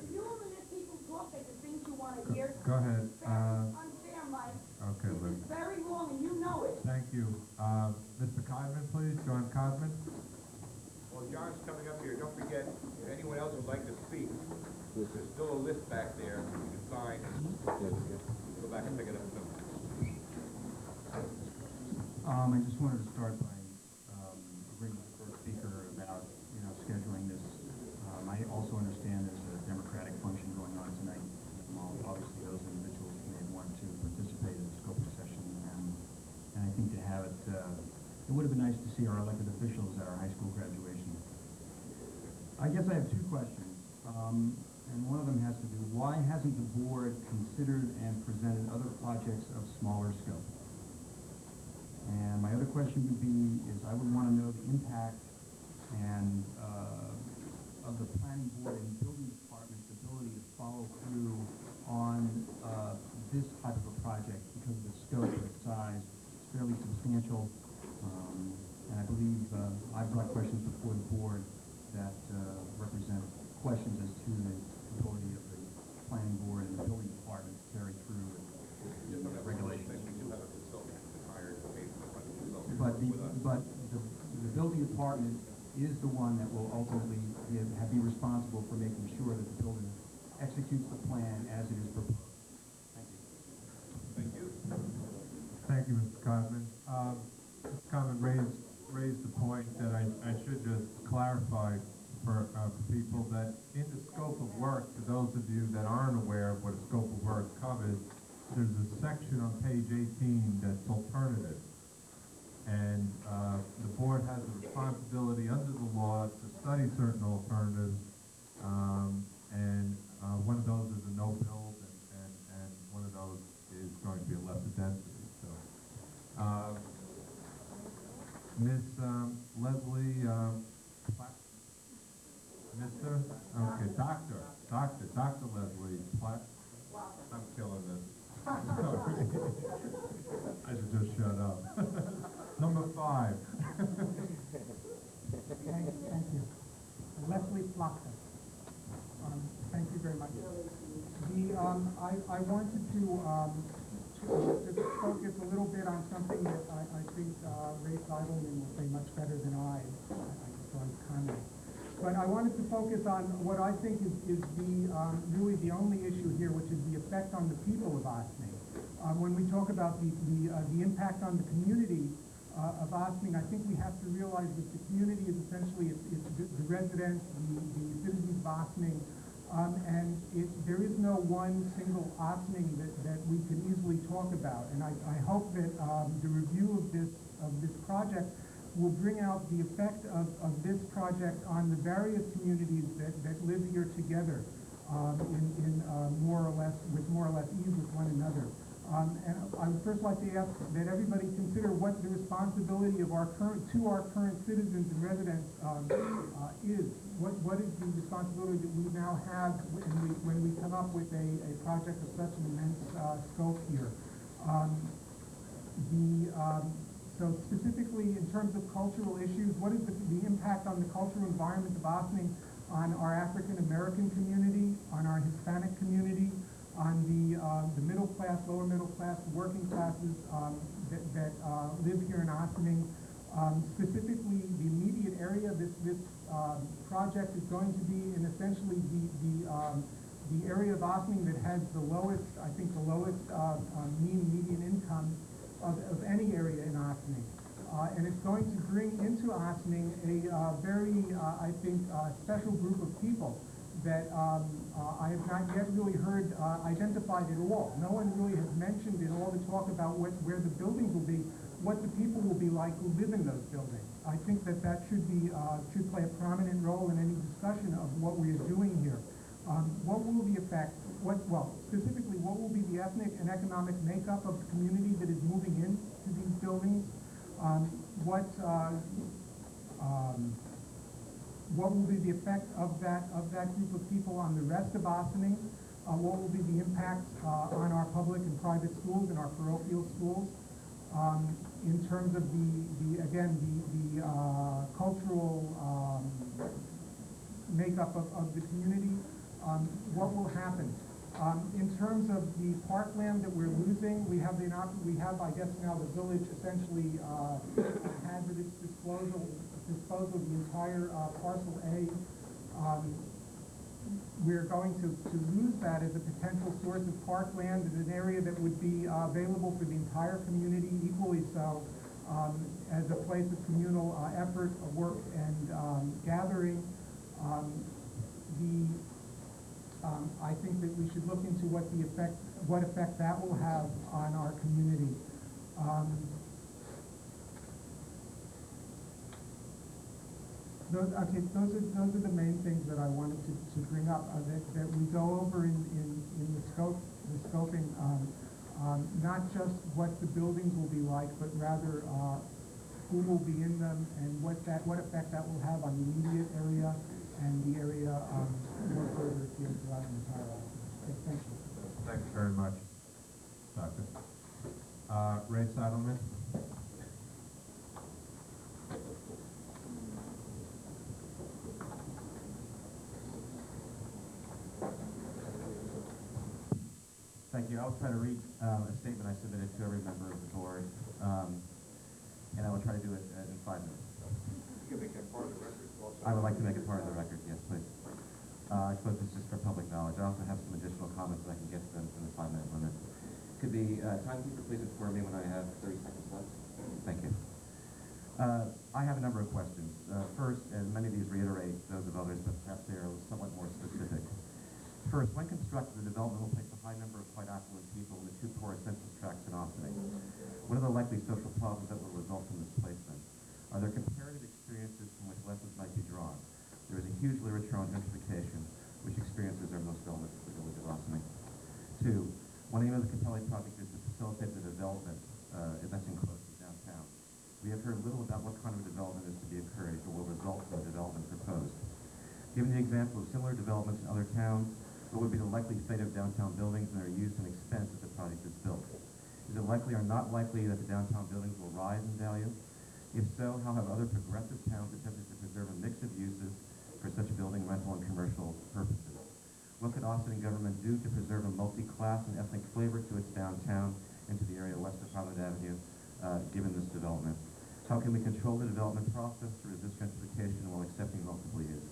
If you want to let people talk at the things you want to hear, Go ahead. it's very unfair, Mike. Okay, This Liz. is very wrong, and you know it. Thank you. Mr. Codman, please, John Codman. Well, John's coming up here. Don't forget, if anyone else would like to speak, there's still a list back there you can sign. Go back and pick it up. I just wanted to start by agreeing with the first speaker about, scheduling this. I also understand there's a democratic function going on tonight. Obviously, those individuals may want to participate in the scoping session, and I think to have it, it would have been nice to see our elected officials at our high school graduation. I guess I have two questions, and one of them has to do, why hasn't the board considered and presented other projects of smaller scope? And my other question would be, is I would want to know the impact and of the planning board and building department's ability to follow through on this type of a project because of the scope and size. It's fairly substantial, and I believe I've brought questions before the board that represent questions as to the ability of the planning board and the building department to carry through the regulations. We do have a consultant hired to pay for the consultant But with us. the building department is the one that will ultimately be responsible for making sure that the building executes the plan as it is proposed. Thank you. Thank you. Thank you, Mr. Codman. Mr. Codman raised the point that I should just clarify for people that in the scope of work, for those of you that aren't aware of what a scope of work covers, there's a section on page 18 that's alternative. And the board has a responsibility under the law to study certain alternatives, and one of those is a no build, and one of those is going to be a lesser density. So, Miss Leslie, Mr. Okay, Dr. Leslie Platt. I'm killing this. Sorry. I should just shut up. Number 5. Thank you. Leslie Flocker. Thank you very much. I wanted to focus a little bit on something that I think Ray Seidelman will say much better than I just want to comment. But I wanted to focus on what I think is really the only issue here, which is the effect on the people of Ossining. When we talk about the impact on the community of Ossining, I think we have to realize that the community is essentially it's the residents, the citizens of Ossining, and there is no one single Ossining that we can easily talk about. And I hope that the review of this project will bring out the effect of this project on the various communities that live here together in more or less ease with one another. And I would first like to ask that everybody consider what the responsibility of our current citizens and residents is. What is the responsibility that we now have when we come up with a project of such an immense scope here? So specifically in terms of cultural issues, what is the impact on the cultural environment of Ossining on our African American community, on our Hispanic community, on the middle class, lower middle class, working classes that live here in Ossining? Specifically, the immediate area this project is going to be in essentially the area of Ossining that has the lowest median income of any area in Ossining. And it's going to bring into Ossining a very, I think, special group of people that I have not yet really heard identified at all. No one really has mentioned in all the talk about where the buildings will be, what the people will be like who live in those buildings. I think that should play a prominent role in any discussion of what we are doing here. What will the effect? Specifically, what will be the ethnic and economic makeup of the community that is moving into these buildings? What will be the effect of that group of people on the rest of Ossining? What will be the impact on our public and private schools and our parochial schools? In terms of the cultural makeup of the community, what will happen? In terms of the parkland that we're losing, we have I guess now the village essentially has at its disposal the entire parcel A. We're going to lose that as a potential source of parkland in an area that would be available for the entire community, equally so, as a place of communal effort, work, and gathering. I think that we should look into what effect that will have on our community. Those are the main things that I wanted to bring up that we go over in the scoping, not just what the buildings will be like, but rather who will be in them and what effect that will have on the immediate area and the area more further afield throughout the entire office. Okay, thank you. Thanks very much, Doctor. Ray Seidelman. Thank you. I will try to read a statement I submitted to every member of the board, and I will try to do it in 5 minutes. can make that part of the record also. I would like to make it part of the record, yes, please. I suppose it's just for public knowledge. I also have some additional comments that I can get to them in the 5-minute limit. Could the timekeeper please inform me when I have 30 seconds left? Thank you. I have a number of questions. First, and many of these reiterate those of others, but perhaps they are somewhat more specific. First, when constructed, the development will place a high number of quite affluent people in the two poorest census tracts in Austin. What are the likely social problems that will result from this placement? Are there comparative experiences from which lessons might be drawn? There is a huge literature on gentrification, which experiences are most relevant to the village of Austin. Two, one aim of the cappelli project is to facilitate the development, that's enclosed downtown. We have heard little about what kind of development is to be encouraged or will result from the development proposed. Given the example of similar developments in other towns, what would be the likely fate of downtown buildings and their use and expense if the project is built? Is it likely or not likely that the downtown buildings will rise in value? If so, how have other progressive towns attempted to preserve a mix of uses for such building, rental, and commercial purposes? What could Austin government do to preserve a multi-class and ethnic flavor to its downtown and to the area west of Highland Avenue, given this development? How can we control the development process to resist gentrification while accepting multiple use?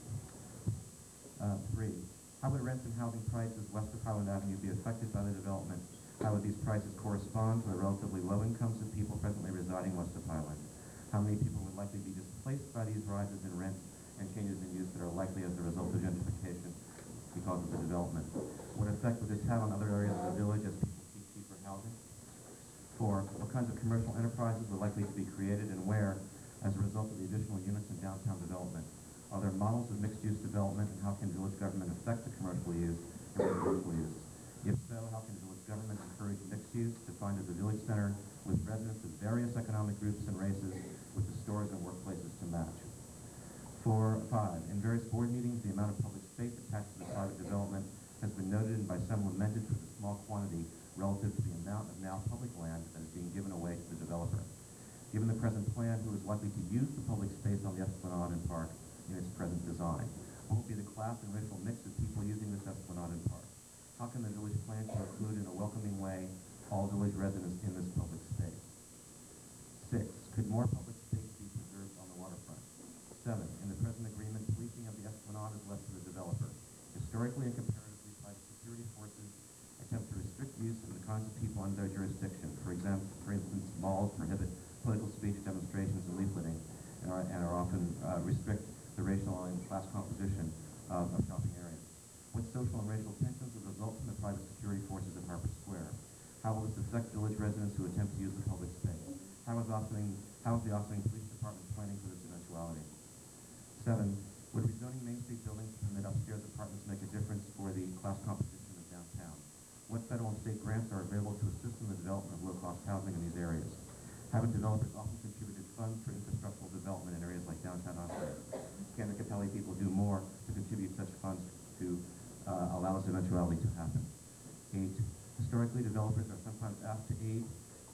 Three, how would rents and housing prices west of Highland Avenue be affected by the development? How would these prices correspond to the relatively low incomes of people presently residing west of Highland? How many people would likely be displaced by these rises in rents and changes in use that are likely as a result of gentrification because of the development? What effect would this have on other areas of the village as people seek cheaper housing? Four, what kinds of commercial enterprises are likely to be created and where as a result of the additional units in downtown development? Are there models of mixed-use development, and how can village government affect the commercial use and residential use? If so, how can village government encourage mixed use defined as a village center with residents of various economic groups and races with the stores and workplaces to match? 5, in various board meetings, the amount of public space attached to the private development has been noted and by some lamented for the small quantity relative to the amount of now public land that is being given away to the developer. Given the present plan, who is likely to use the public space on the Esplanade and Park in its present design? What will be the class and racial mix of people using this Esplanade and Park? How can the village plan to include in a welcoming way all village residents in this public space? 6, could more public space be preserved on the waterfront? 7, in the present agreement, policing of the Esplanade is left to the developer. Historically and comparatively, private security forces attempt to restrict use of the kinds of people under their jurisdiction. For instance, malls prohibit political speech, demonstrations, and leafleting, and are often restrict the racial and class composition of shopping areas. What social and racial tensions will result from the private security forces at Harper Square? How will this affect village residents who attempt to use the public space? How is the Austin Police Department planning for this eventuality? 7, would rezoning Main Street buildings to permit upstairs apartments make a difference for the class composition of downtown? What federal and state grants are available to assist in the development of low-cost housing in these areas? Haven't developers often contributed funds for infrastructural development in areas like downtown Austin? Can the Cappelli people do more to contribute such funds to allow this eventuality to happen? 8, historically, developers are sometimes asked to aid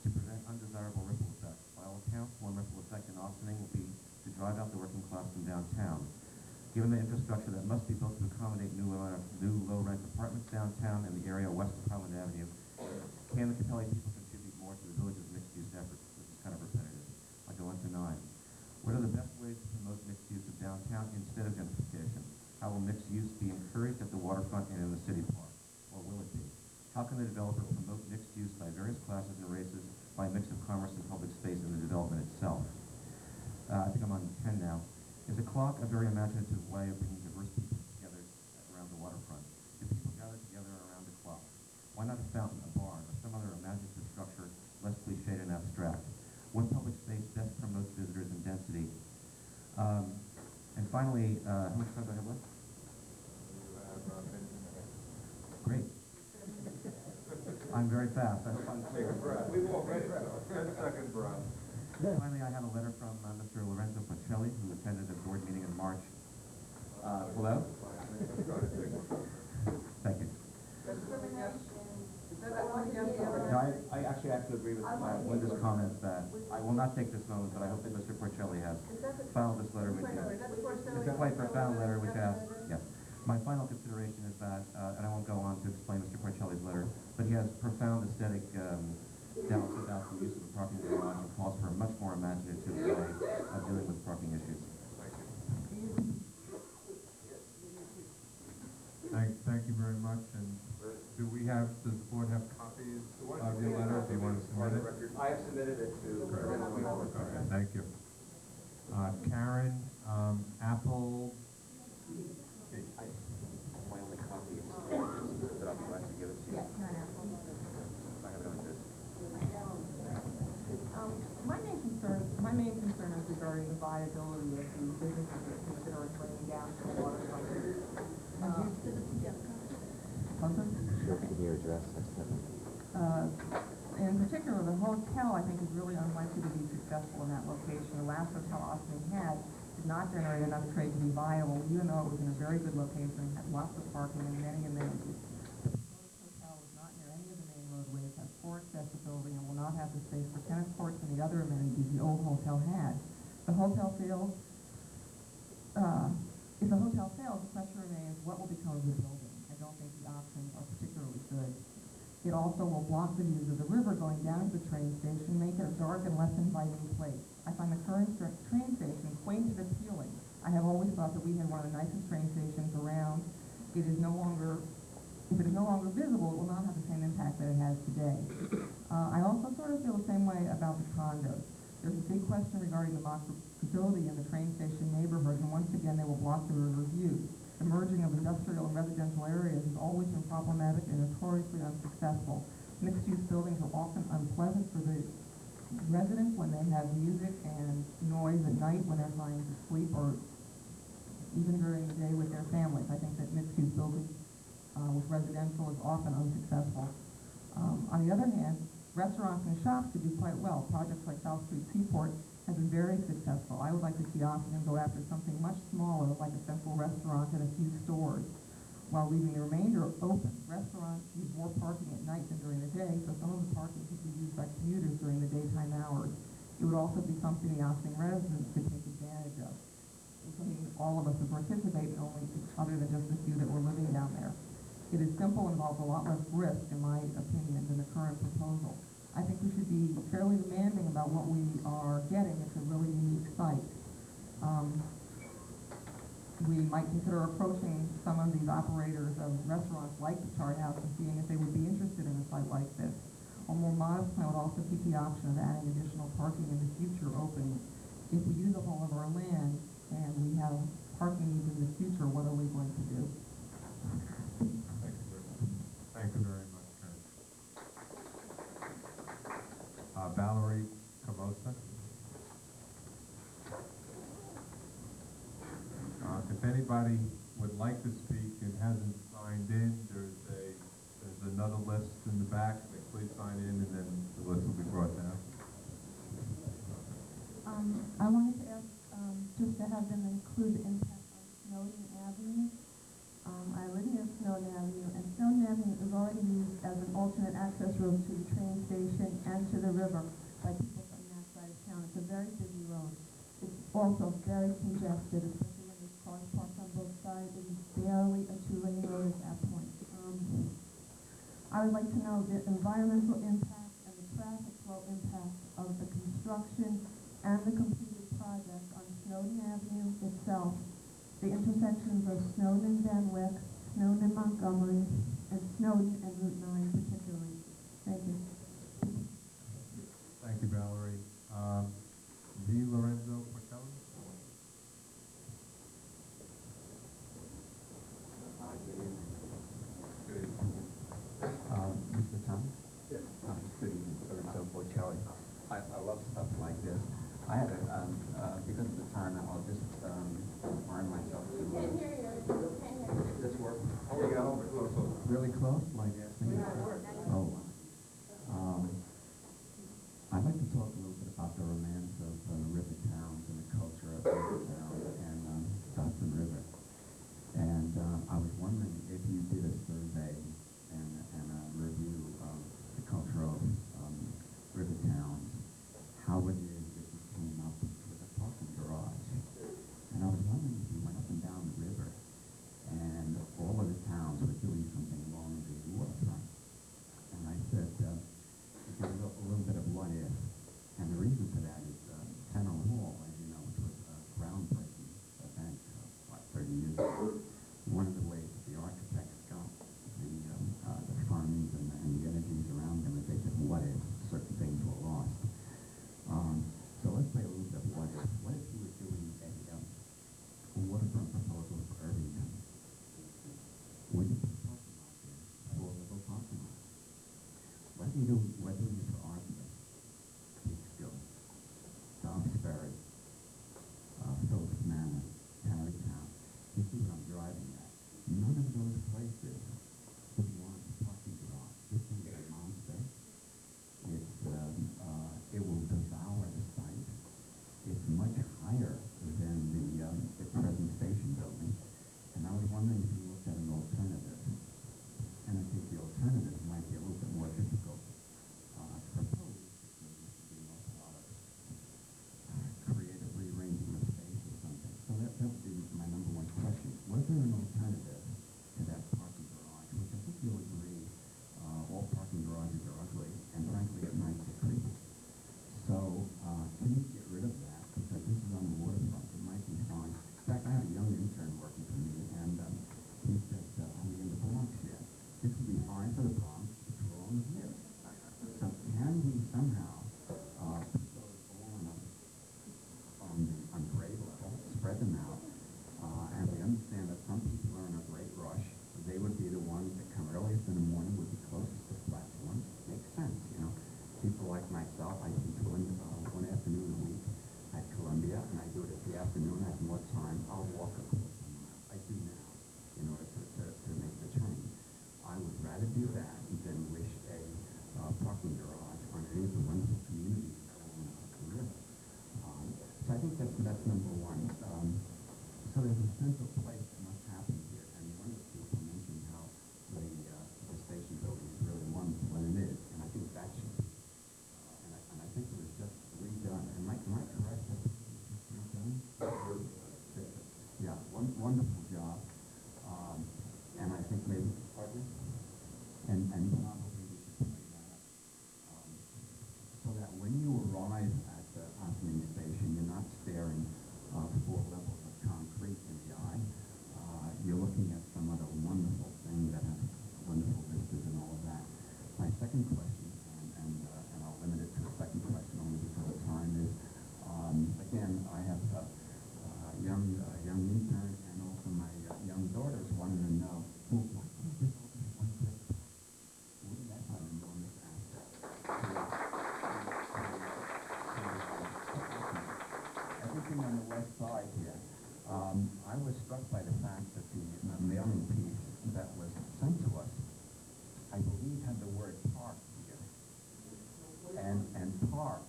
to prevent undesirable ripple effects. By all accounts, one ripple effect in Austin will be to drive out the working class from downtown. Given the infrastructure that must be built to accommodate new low-rent apartments downtown and the area west of Highland Avenue, can the Cappelli people contribute more to the village's mixed-use efforts? This is kind of repetitive. I'll go on to 9. What are the best ways to promote mixed use of downtown instead of gentrification? How will mixed use be encouraged at the waterfront and in the city park? Or will it be? How can the developer promote mixed use by various classes and races by a mix of commerce and public space in the development itself? I think I'm on 10 now. Is a clock a very imaginative way of bringing diverse people together around the waterfront? Do people gather together around the clock? Why not a fountain, a barn, or some other imaginative structure less cliched and abstract? What public space best promotes visitors and density? And finally, how much time do I have left? Great. I'm very fast. That's unclear. We've all read it, though. 10 seconds, Brian. Finally, I have a letter from Mr. Lorenzo Pacelli, who attended a board meeting in March. Hello? Thank you. No, I actually have to agree with Linda's comments that I will not take this moment, but I hope that Mr. Porcelli has filed this letter with you. It's a quite profound letter which asks, yes. My final consideration is that, and I won't go on to explain Mr. Porcelli's letter, but he has profound aesthetic doubts about the use of the parking garage and calls for a much more imaginative way of dealing with parking issues. Thank you very much, and does the board have copies of your letter? Do you want to submit it? I have submitted it to. Okay, thank you. Karen, Apple. My only copy is, but I'll be glad to give it to you. I have it on this. My main concern is regarding the viability of the businesses that are draining down to the waterfront. Sure, can you address this? In particular, the hotel, I think, is really unlikely to be successful in that location. The last hotel Austin had did not generate enough trade to be viable, even though it was in a very good location, had lots of parking and many amenities. The hotel is not near any of the main roadways, has poor accessibility, and will not have the space for tennis courts and the other amenities the old hotel had. The hotel fails. If the hotel fails, the question remains, what will become of the building? I don't think the options are particularly good. It also will block the views of the river going down to the train station, make it a dark and less inviting place. I find the current train station quaint and appealing. I have always thought that we had one of the nicest train stations around. If it is no longer visible, it will not have the same impact that it has today. I also sort of feel the same way about the condos. There's a big question regarding the walkability in the train station neighborhood, and once again, they will block the river view. The merging of industrial and residential areas has always been problematic and notoriously unsuccessful. Mixed-use buildings are often unpleasant for the residents when they have music and noise at night when they're trying to sleep, or even during the day with their families. I think that mixed-use buildings with residential is often unsuccessful. On the other hand, restaurants and shops could do quite well. Projects like South Street Seaport have been very successful. I would like to see Austin go after something much smaller, like a central restaurant and a few stores, while leaving the remainder open. Restaurants use more parking at night than during the day, so some of the parking could be used by commuters during the daytime hours. It would also be something the Austin residents could take advantage of. It's something all of us would participate in, only other than just the few that were living down there. It is simple and involves a lot less risk, in my opinion, than the current proposal. I think we should be fairly demanding about what we are getting. It's a really unique site. We might consider approaching some of these operators of restaurants like the Chart House and seeing if they would be interested in a site like this. A more modest plan would also keep the option of adding additional parking in the future open. If we use up all of our land and we have parking needs in the future, what are we going to do? Thank you very much, Karen. Valerie Camosa. If anybody would like to speak and hasn't signed in, there's another list in the back. Please sign in, and then the list will be brought down. I wanted to ask just to have them include the impact on Snowden Avenue. I live near Snowden Avenue, and Snowden Avenue is already used as an alternate access road to the train station and to the river by people from that side of town. It's a very busy road. It's also very congested, especially when there's cars parked on both sides. It is barely a two-lane road at that point. I would like to know the environmental impact and the traffic flow impact of the construction and the completed project on Snowden Avenue itself, the intersections of Snowden and Van Wyck, Snowden and Montgomery, and Snowden and Route 9 particularly. Thank you. Thank you, Valerie. V. Lorenzo Portelli. Mr. Thomas? Yes. Good evening, Lorenzo Portelli. I love stuff like this. I had because of the time, I'll just arm myself to... Can't hear you. Does this work? There you go. Close. Really close, like this? Oh. I'd like to talk a little bit about the romance of river towns and the culture of river towns and Hudson River. And I was wondering if you did a survey and a review of the culture of river towns, how it is that you came up with a parking garage. And I was wondering if you went up and down the river and all of the towns were doing something along the waterfront. when you put a parking lot there, four-level parking lot, whether you use for argument, Peekskill, Dobbs Ferry, Phillips Manor, Tarrytown, you see what I'm driving at. None of those places would want a parking garage. This thing is a monster. It will devour the site. It's much higher than the present station building. And I was wondering if you looked at an alternative. And I think the alternative might be a little bit more difficult to propose because there should be an awful lot of creative rearranging of space or something. So that would be my number one question. Was there an alternative to that parking garage, which I think you'll agree all parking garages are ugly, and frankly at night they're creepy. So can you get rid of that? Because this is on the waterfront. It might be fine. In fact, I had a young intern working for me, and he said, are we in the Bronx yet? This would be fine for the Bronx, but we're all in here. So can we somehow put those all on grade level, spread them out, and we understand that some people are in a great rush. They would be the ones that come earliest in the morning, would be closest to the platform. Makes sense, you know. People like myself, I teach one afternoon a week at Columbia, and I do it at the afternoon. I have more time. I'll walk a quarter of a mile. I do now in order to make the train. I would rather do that than wish a parking garage on any of the wonderful communities along the river. So I think that's number one. So there's a sense of place that must happen here, and one of the people mentioned how the station building is really wonderful, and it is, and I think that should be, and I think it was just redone. Am I correct? That it was just redone? Yeah, wonderful job, and I think maybe, pardon me? And probably we should play that up, so that when you arrive at the Osmond Station, you're not staring 4 levels of concrete in the eye. You're looking at some other wonderful thing that has wonderful vistas and all of that. My second question, and I'll limit it to a second question only because of time, is again, I have a young intern and also my young daughters wanting to know, well, why can't this all be one great park? Wouldn't that have an enormous asset everything on the west side here? I was struck by the fact that the mailing piece that was sent to us, I believe, had the word park here. And park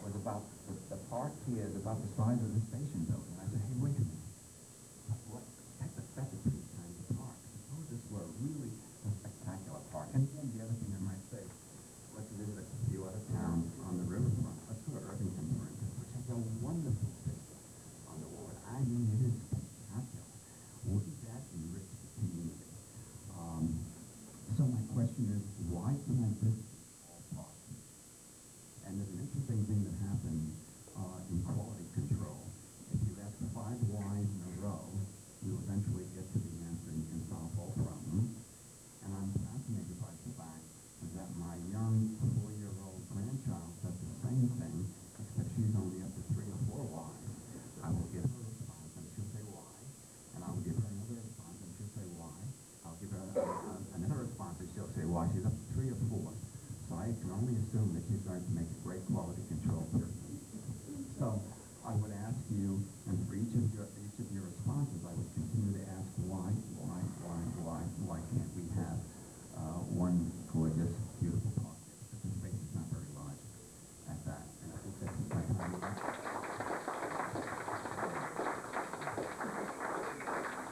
was about, the park here is about the size of the station building. I said, hey, wait a minute. That's a pretty tiny park. Suppose this were really a spectacular park. And again, the other thing I might say, let's visit a few other towns on the riverfront. Let's go to Irvington, for instance, which has a wonderful vista on the water. I mean, it is spectacular. Wouldn't that enrich the community? So my question is, why can't this all parks? And there's an interesting thing that happens in quality control. If you ask 5 whys in a row, you eventually get to the answer and you can solve all problems. And I'm fascinated by the fact that my young 4-year-old grandchild does the same thing, except she's only up to 3 or 4 whys. I will give her a response and she'll say why, and I will give her another response and she'll say why. I'll give her another response and she'll say why. She's up to 3 or 4. So I can only assume that she's going to make a great quality control person. So I would ask you, and for each of your responses, I would continue to ask why can't we have one gorgeous, beautiful park there? Because the space is not very large at that. And I think that's my time.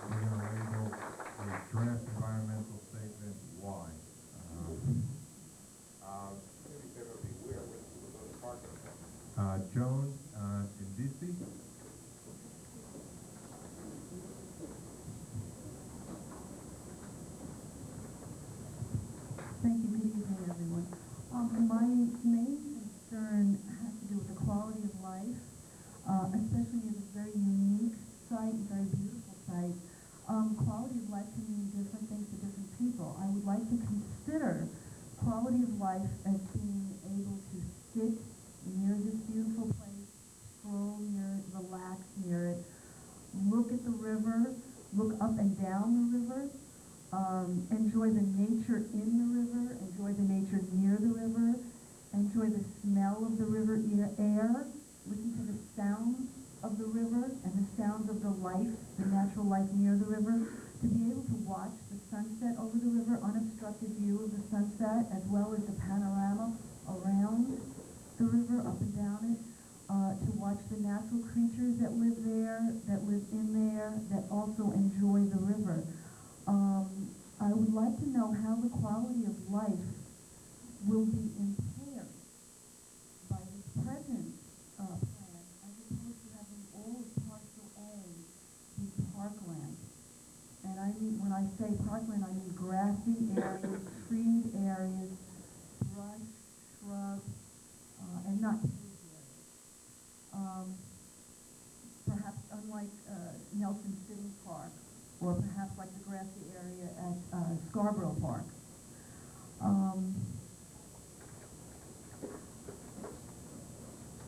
We're going to label a draft environmental statement Y. Maybe say it'll be where those parking are. Jones, in DC. Thank you. Good evening, everyone. My main concern has to do with the quality of life, especially as a very unique site, very beautiful site. Quality of life can mean different things to different people. I would like to consider quality of life as being able to sit near this beautiful place, stroll near it, relax near it, look at the river, look up and down the river, enjoy the nature in the river, enjoy the nature near the river, enjoy the smell of the river air, listen to the sounds of the river and the sounds of the life, the natural life near the river, to be able to watch the sunset over the river, unobstructed view of the sunset, as well as the panorama around the river, up and down it, to watch the natural creatures that live there, that live in there, that also enjoy the river. I would like to know how the quality of life will be impaired by the present plan, as opposed to having all of Parcel A be parkland. And I mean, when I say parkland, I mean grassy areas, treed areas, brush, shrub, and not paved areas. Perhaps unlike Nelson City Park, or perhaps like the grassy area at Scarborough Park.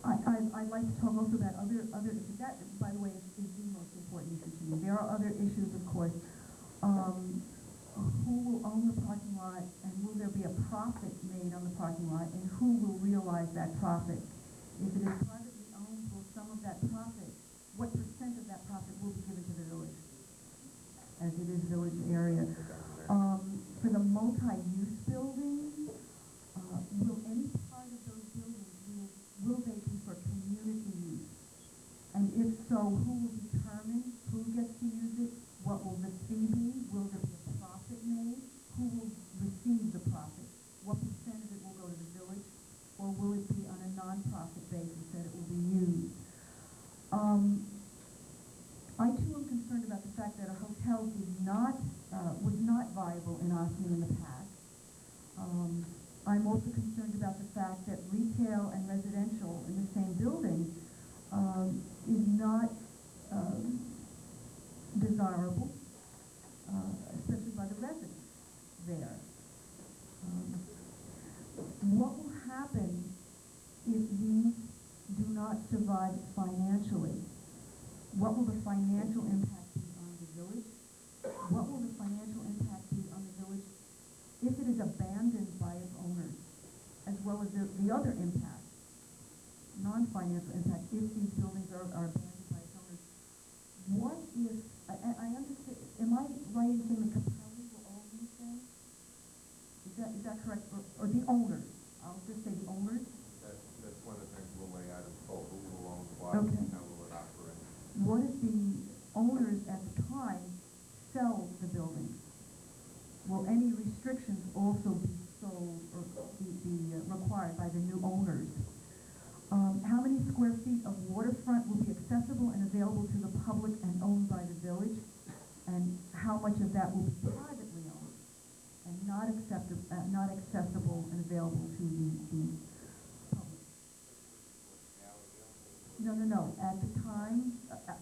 I'd like to talk also about other issues. That, by the way, is the most important issue to me. There are other issues, of course. Who will own the parking lot, and will there be a profit made on the parking lot, and who will realize that profit? If it is privately owned, will some of that profit, what percent of that profit will be given to the village, as it is village area? For the multi-use buildings, will any part of those buildings, will they be for community use? And if so, who will determine who gets to use it? What will the fee be? Will there be a profit made? Who will receive the profit? What percent of it will go to the village? Or will it be on a non-profit basis that it will be used? I too am concerned about the fact that a hotel was not viable in Osney in the past. I'm also concerned about the fact that retail and residential in the same building is not desirable, especially by the residents there. What will happen if these do not survive financially? What will the financial impact be on the village? What will the financial impact be on the village if it is abandoned by its owners, as well as the other impact, non-financial impact, if these buildings are abandoned by its owners? What if, I understand, am I right in saying the cappelli will own these things? Is that correct? Or the owners? I'll just say the owners? That's one of the things we'll lay out in full. Who will own what, Okay. and how will it operate? What if the owners at the time sell the buildings? Will any restrictions also be sold or be required by the new owners? How many square feet of waterfront will be accessible and available to the public and owned by the village? And how much of that will be privately owned and not accessible and available to the public? No. At the time,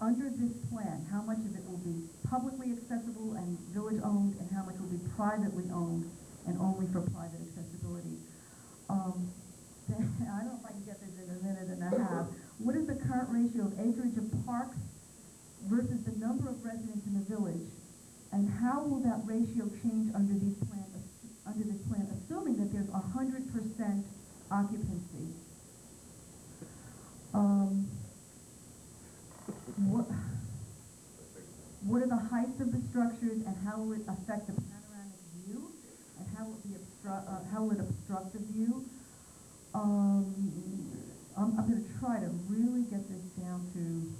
under this plan, how much of it will be publicly accessible and village owned, and how much will be privately owned and only for private accessibility? I don't know if I can get this in a minute and a half. What is the current ratio of acreage of parks versus the number of residents in the village? And how will that ratio change under this plan, assuming that there's 100% occupancy? What are the heights of the structures, and how will it affect the panoramic view, and how will it obstruct the view? I'm going to try to really get this down to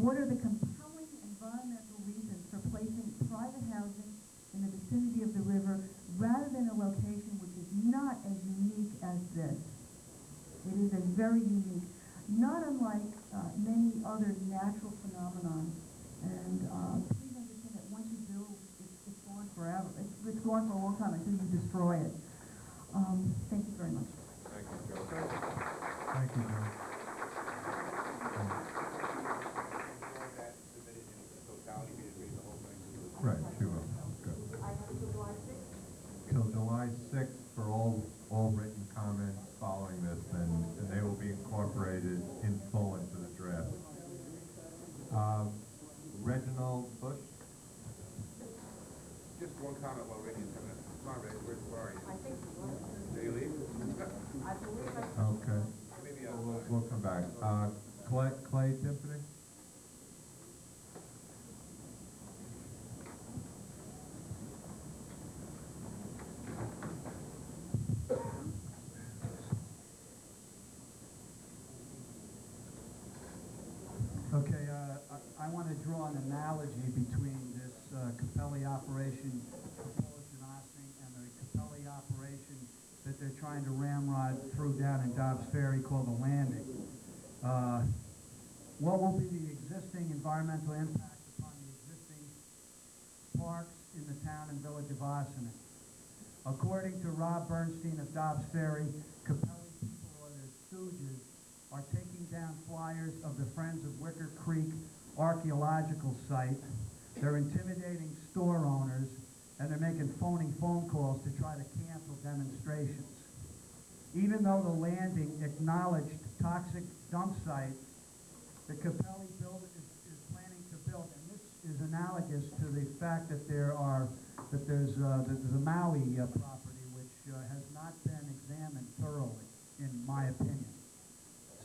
what are the compelling environmental reasons for placing private housing in the vicinity of the river rather than a location which is not as unique as this. It is a very unique, not unlike many other natural phenomenon. And please understand that once you build, it's gone forever. It's gone for a long time until you destroy it. Thank you very much. Thank you, Joe. Thank you, Joe. Right, she will. Good. Till July 6th for all written comments following this, and they will be incorporated in full into the draft. Reginald Bush? Just one one comment while Randy's coming in. Come on, Randy, where are you? I think we will. Did you leave? I believe I... Okay, Maybe we'll come back. Clay Tiffany? Okay, I want to draw an analogy between this Cappelli operation proposed in Ossining and the Cappelli operation that they're trying to ramrod through down in Dobbs Ferry called the Landing. What will be the existing environmental impact upon the existing parks in the town and village of Ossining? According to Rob Bernstein of Dobbs Ferry, Cappelli people or their stooges are taking down flyers of the Friends of Wicker Creek archaeological site. They're intimidating store owners, and they're making phony phone calls to try to cancel demonstrations. Even though the Landing acknowledged toxic dump site, the Cappelli is planning to build, and this is analogous to the fact that there's the Maui property, which has not been examined thoroughly, in my opinion.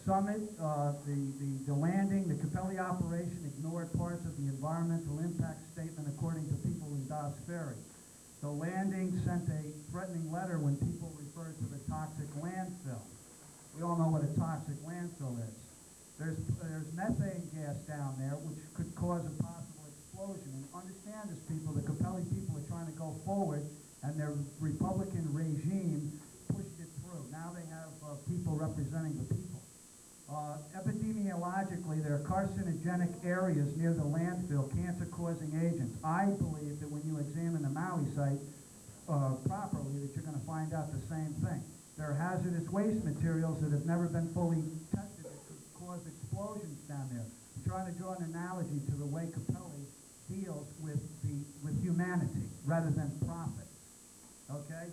Summit, the Landing, the Cappelli operation ignored parts of the environmental impact statement according to people in Dobbs Ferry. The Landing sent a threatening letter when people referred to the toxic landfill. We all know what a toxic landfill is. There's methane gas down there which could cause a possible explosion. And understand this, people, the Cappelli people are trying to go forward, and their Republican regime pushed it through. Now they have people representing the people. Epidemiologically, there are carcinogenic areas near the landfill, cancer-causing agents. I believe that when you examine the Maui site properly, that you're going to find out the same thing. There are hazardous waste materials that have never been fully tested that could cause explosions down there. I'm trying to draw an analogy to the way Cappelli deals with humanity rather than profit. Okay?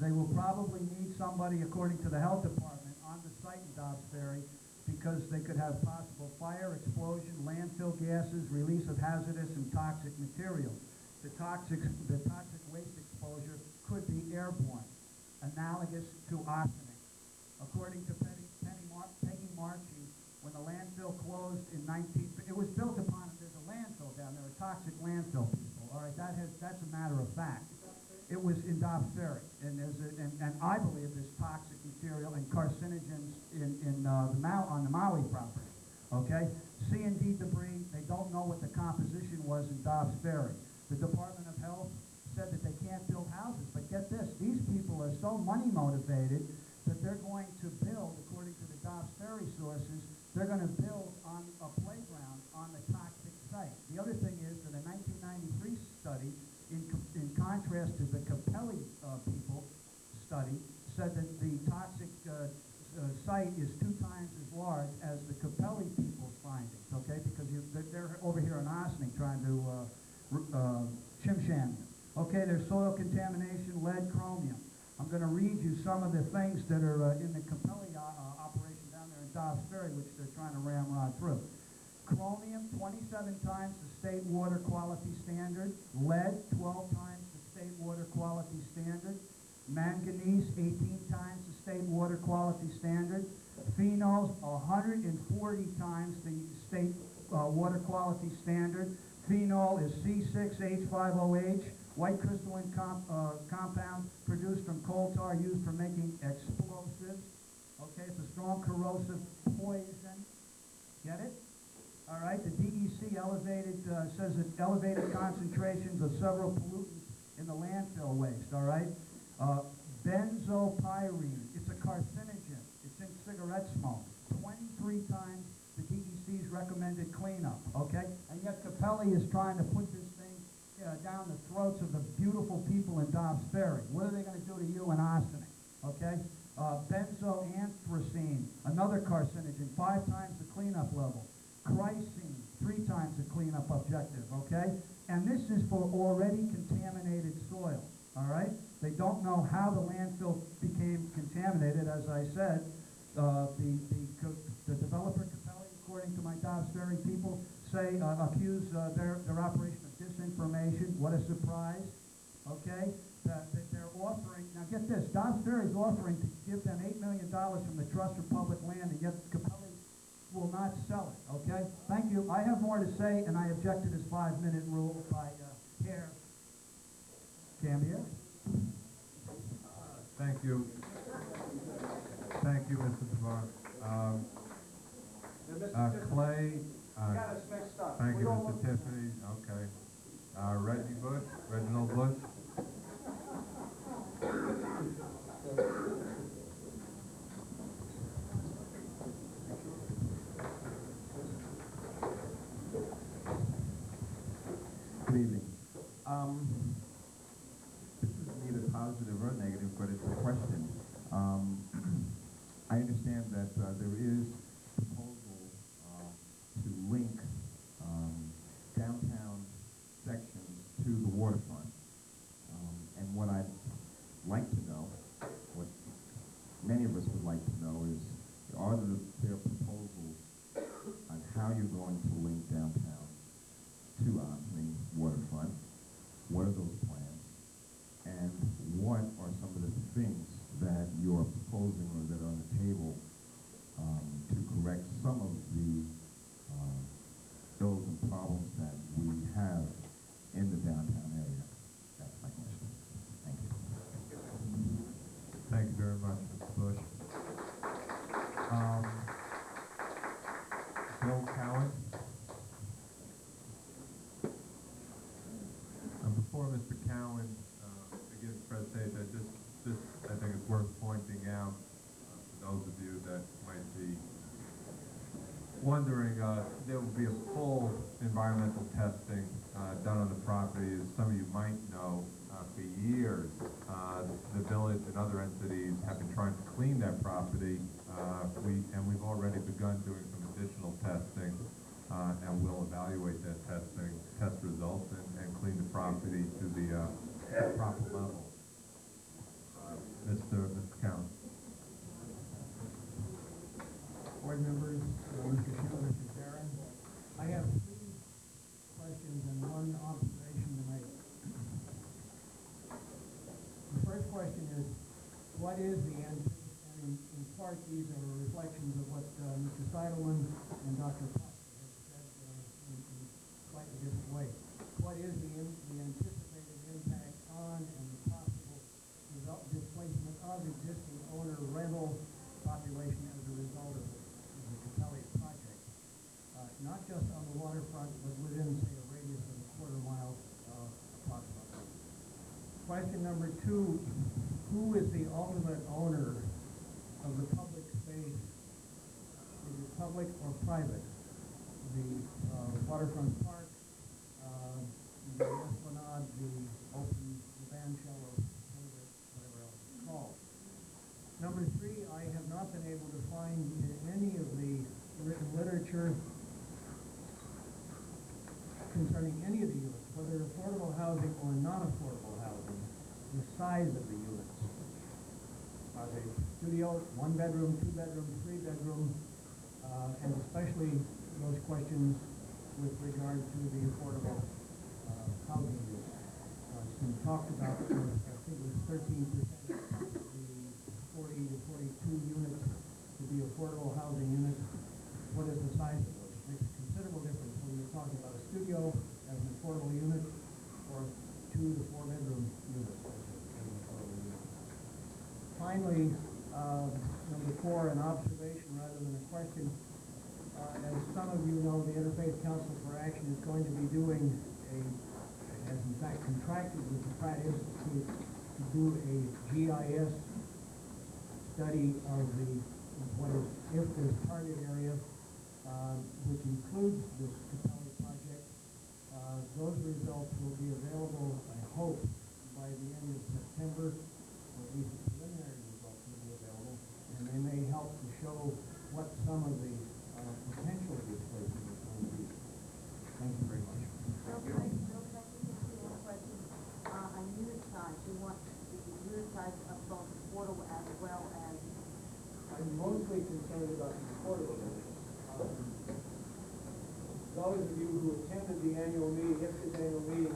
They will probably need somebody, according to the health department, on the site in Dobbs Ferry because they could have possible fire, explosion, landfill gases, release of hazardous and toxic materials. The toxic waste exposure could be airborne, analogous to arsenic. According to Peggy Marchie, when the landfill closed in it was built upon, there's a landfill down there, a toxic landfill, people. All right, that's a matter of fact. It was in Dobbs Ferry, and I believe there's toxic material and carcinogens on the Maui property. Okay, C&D debris. They don't know what the composition was in Dobbs Ferry. The Department of Health said that they can't build houses, but get this: these people are so money motivated that they're going to build, according to the Dobbs Ferry sources, they're going to build on a playground on the toxic site. The other thing is that a 1993 study, in contrast to the Cappelli people study, said that the toxic site is 2 times as large as the Cappelli people's findings, okay? Because they're over here in Ossining trying to chim-sham you. Okay, there's soil contamination, lead, chromium. I'm going to read you some of the things that are in the Cappelli operation down there in Dobbs Ferry, which they're trying to ramrod through. Chromium, 27 times the state water quality standard. Lead, 12 times the state water quality standard. Manganese, 18 times the state water quality standard. Phenols, 140 times the state water quality standard. Phenol is C6H5OH, white crystalline compound produced from coal tar used for making explosives. Okay, it's a strong corrosive poison. Get it? All right, the DEC says that elevated concentrations of several pollutants in the landfill waste, all right? Benzopyrene, it's a carcinogen. It's in cigarette smoke. 23 times the DEC's recommended cleanup, okay? And yet Cappelli is trying to put this thing down the throats of the beautiful people in Dobbs Ferry. What are they going to do to you in Ossining, okay? Benzoanthracene, another carcinogen, 5 times the cleanup level. Chrysene, 3 times the cleanup objective, okay? And this is for already contaminated soil, all right? They don't know how the landfill became contaminated. As I said, the developer, Cappelli, according to my Dobbs Ferry people, accuse their operation of disinfection. information. What a surprise, okay? That they're offering, now get this, Dobbs Ferry is offering to give them $8 million from the Trust for Public Land, and yet Cappelli will not sell it, okay? Thank you. I have more to say, and I object to this 5-minute rule by Hare. Cambia? Thank you. Thank you, Mr. Tabar. Clay, got us mixed up. thank you, Mr. Tiffany, okay. Reggie Bush, Reginald Bush. Good evening. This is neither positive or negative, but it's a question. I understand that there is proposal to link downtown sections to the waterfront. And what I'd like to know, what many of us would like to know is, are there proposals on how you're going to link downtown to the waterfront? What are those plans? And what are some of the things that you're proposing or that are on the table to correct some of the ills and problems that we have in the downtown area? That's my question. Thank you. Thank you very much, Mr. Bush. Bill Cowan. Before Mr. Cowan begins the presentation, I think it's worth pointing out to those of you that might be wondering, there will be a full environmental testing done on the property. As some of you might know, for years, the village and other entities have been trying to clean that property, and we've already begun doing some additional testing, and we'll evaluate that test results, and clean the property to the proper level. Mr. Cowan. Board members, Mr. Schuler, Mr. Barron, I have 3 questions and 1 observation to make. The first question is, what is the and in part these are reflections of what Mr. Seidelman and Dr. Foster have said in slightly different way. What is the anticipated impact on and the possible displacement of existing owner rental population as a result of the Cappelli project? Not just on the waterfront, but within, say, a radius of a quarter-mile approximately. Question number 2, who is the ultimate owner of the public space? Is it public or private? The waterfront park, the esplanade, the open, the band shell, or whatever else it's called. Number 3, I have not been able to find in any of the written literature concerning any of the units, whether affordable housing or non-affordable housing, the size of the units. Are they studio, 1-bedroom, 2-bedroom, 3-bedroom, and especially those questions with regard to the affordable housing units. It's been talked about, I think it was 13% of the 40 to 42 units to be affordable housing units. What is the size of those? It makes a considerable difference when you're talking about a studio as an affordable unit or 2 to 4-bedroom units as an affordable unit. Finally, number 4, an observation rather than a question. As some of you know, the Interfaith Council for Action is going to be doing has in fact contracted with the Pratt Institute to do a GIS study of what is, if this target area, which includes this Cappelli project. Those results will be available, I hope, by the end of September, or at least the preliminary results will be available, and they may help to show what some of the potential displacement is going to be. Thank you very much. Real quick, one question. On unit size, you want the unit size of both affordable as well as... I'm mostly concerned about the affordable units. Those of you who attended the annual meeting, yesterday's annual meeting,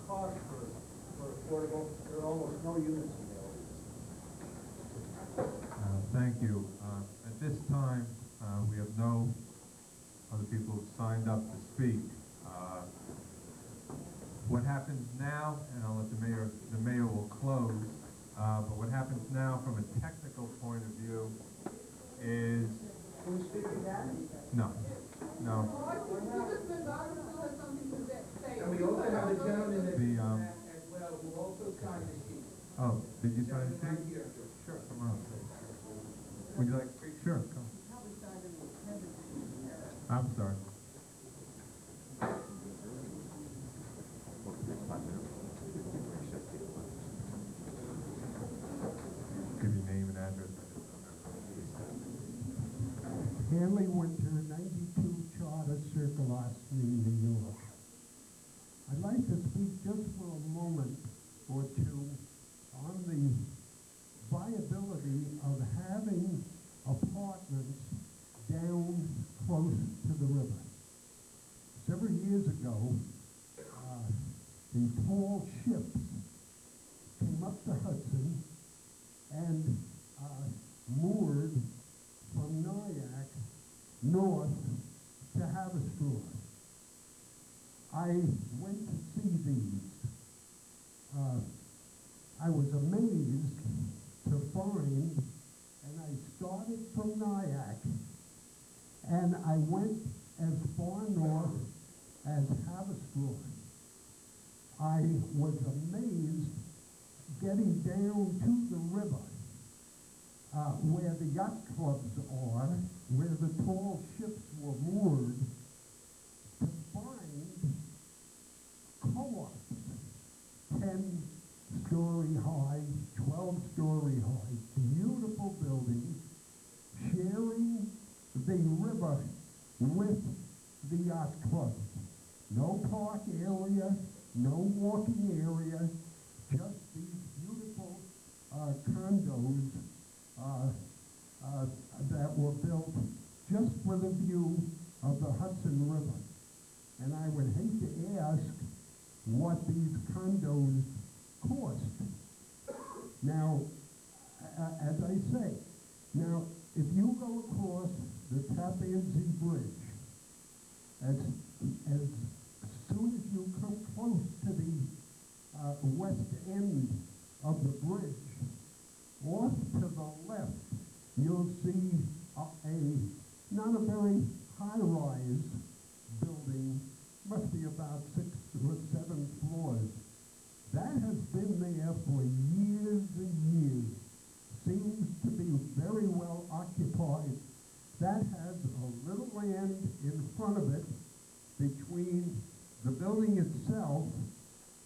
cost for affordable? There are almost no units available. Thank you. At this time, we have no other people who've signed up to speak. What happens now, and I'll let the mayor will close, but what happens now from a technical point of view is... Can we speak again? No, no. And we also have a gentleman that, The, as well, who also signed the sheet. Oh, did you sign the Right sheet? here. Sure, come on. Would you like, sure, come. I'm sorry. Give your name and address. Hanley Winter, 92 Charter Circle, Austin, New York. I'd like to speak just for a moment or two on the viability of having apartments down close to the river. Several years ago, the tall ships came up the Hudson and moored from Nyack north to Haverstraw. I went to see these. I was amazed to find, and I started from Nyack, and I went as far north as Haverstraw. I was amazed getting down to the river, where the yacht clubs are, where the tall ships were moored, to find co-ops, 10-story high, 12-story high, beautiful buildings, sharing the river with the yacht clubs. No park area, no walking area, just these beautiful condos that were built just for the view of the Hudson River. And I would hate to ask what these condos cost. Now, as I say, now, if you go across the Tappan Zee Bridge, as soon as you come close to the west end of the bridge, off to the left, you'll see not a very high-rise building, must be about 6 or 7 floors. That has been there for years and years. Seems to be very well occupied. That has a little land in front of it between the building itself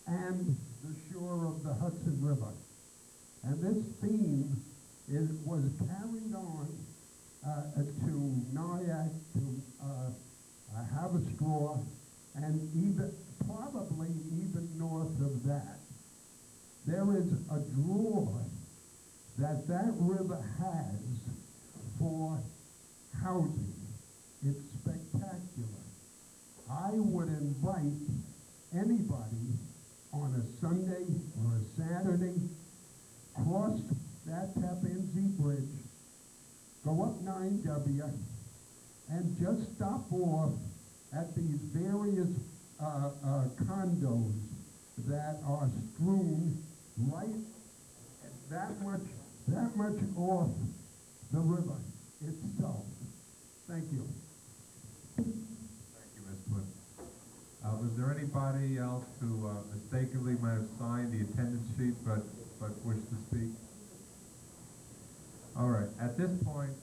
and the shore of the Hudson River. And this theme was carried on to Nyack, to Haverstraw, and probably even north of that. There is a draw that river has for housing. It's spectacular. I would invite anybody on a Sunday or a Saturday, cross that Tappan Zee Bridge, go up 9W, and just stop off at these various condos that are strewn right that much off the river itself. Thank you. Thank you, Ms. Flynn. Was there anybody else who mistakenly might have signed the attendance sheet but wished to speak? All right. At this point,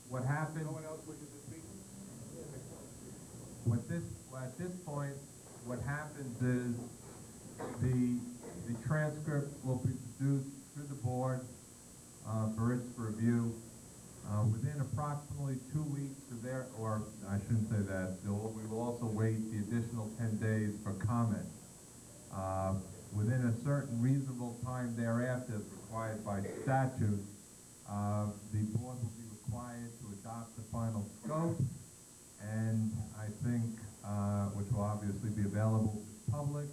what happened? No one else wishes to speak? At this point, what happens is the transcript will be produced to the board for its review. Within approximately 2 weeks of there, or I shouldn't say that, we will also wait the additional 10 days for comment. Within a certain reasonable time thereafter, as required by statute, the board will be required to adopt the final scope, and I think, which will obviously be available to the public,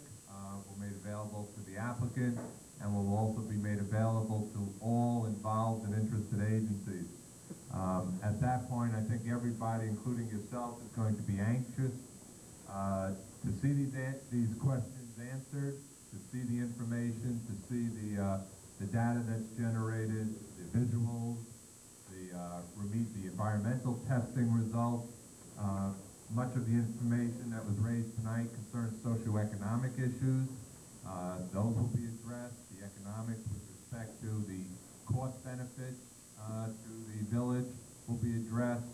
applicant and will also be made available to all involved and interested agencies. At that point, I think everybody, including yourself, is going to be anxious to see these questions answered, to see the information, to see the data that's generated, the visuals, the environmental testing results. Much of the information that was raised tonight concerns socioeconomic issues. Those will be addressed. The economics with respect to the cost benefit to the village will be addressed.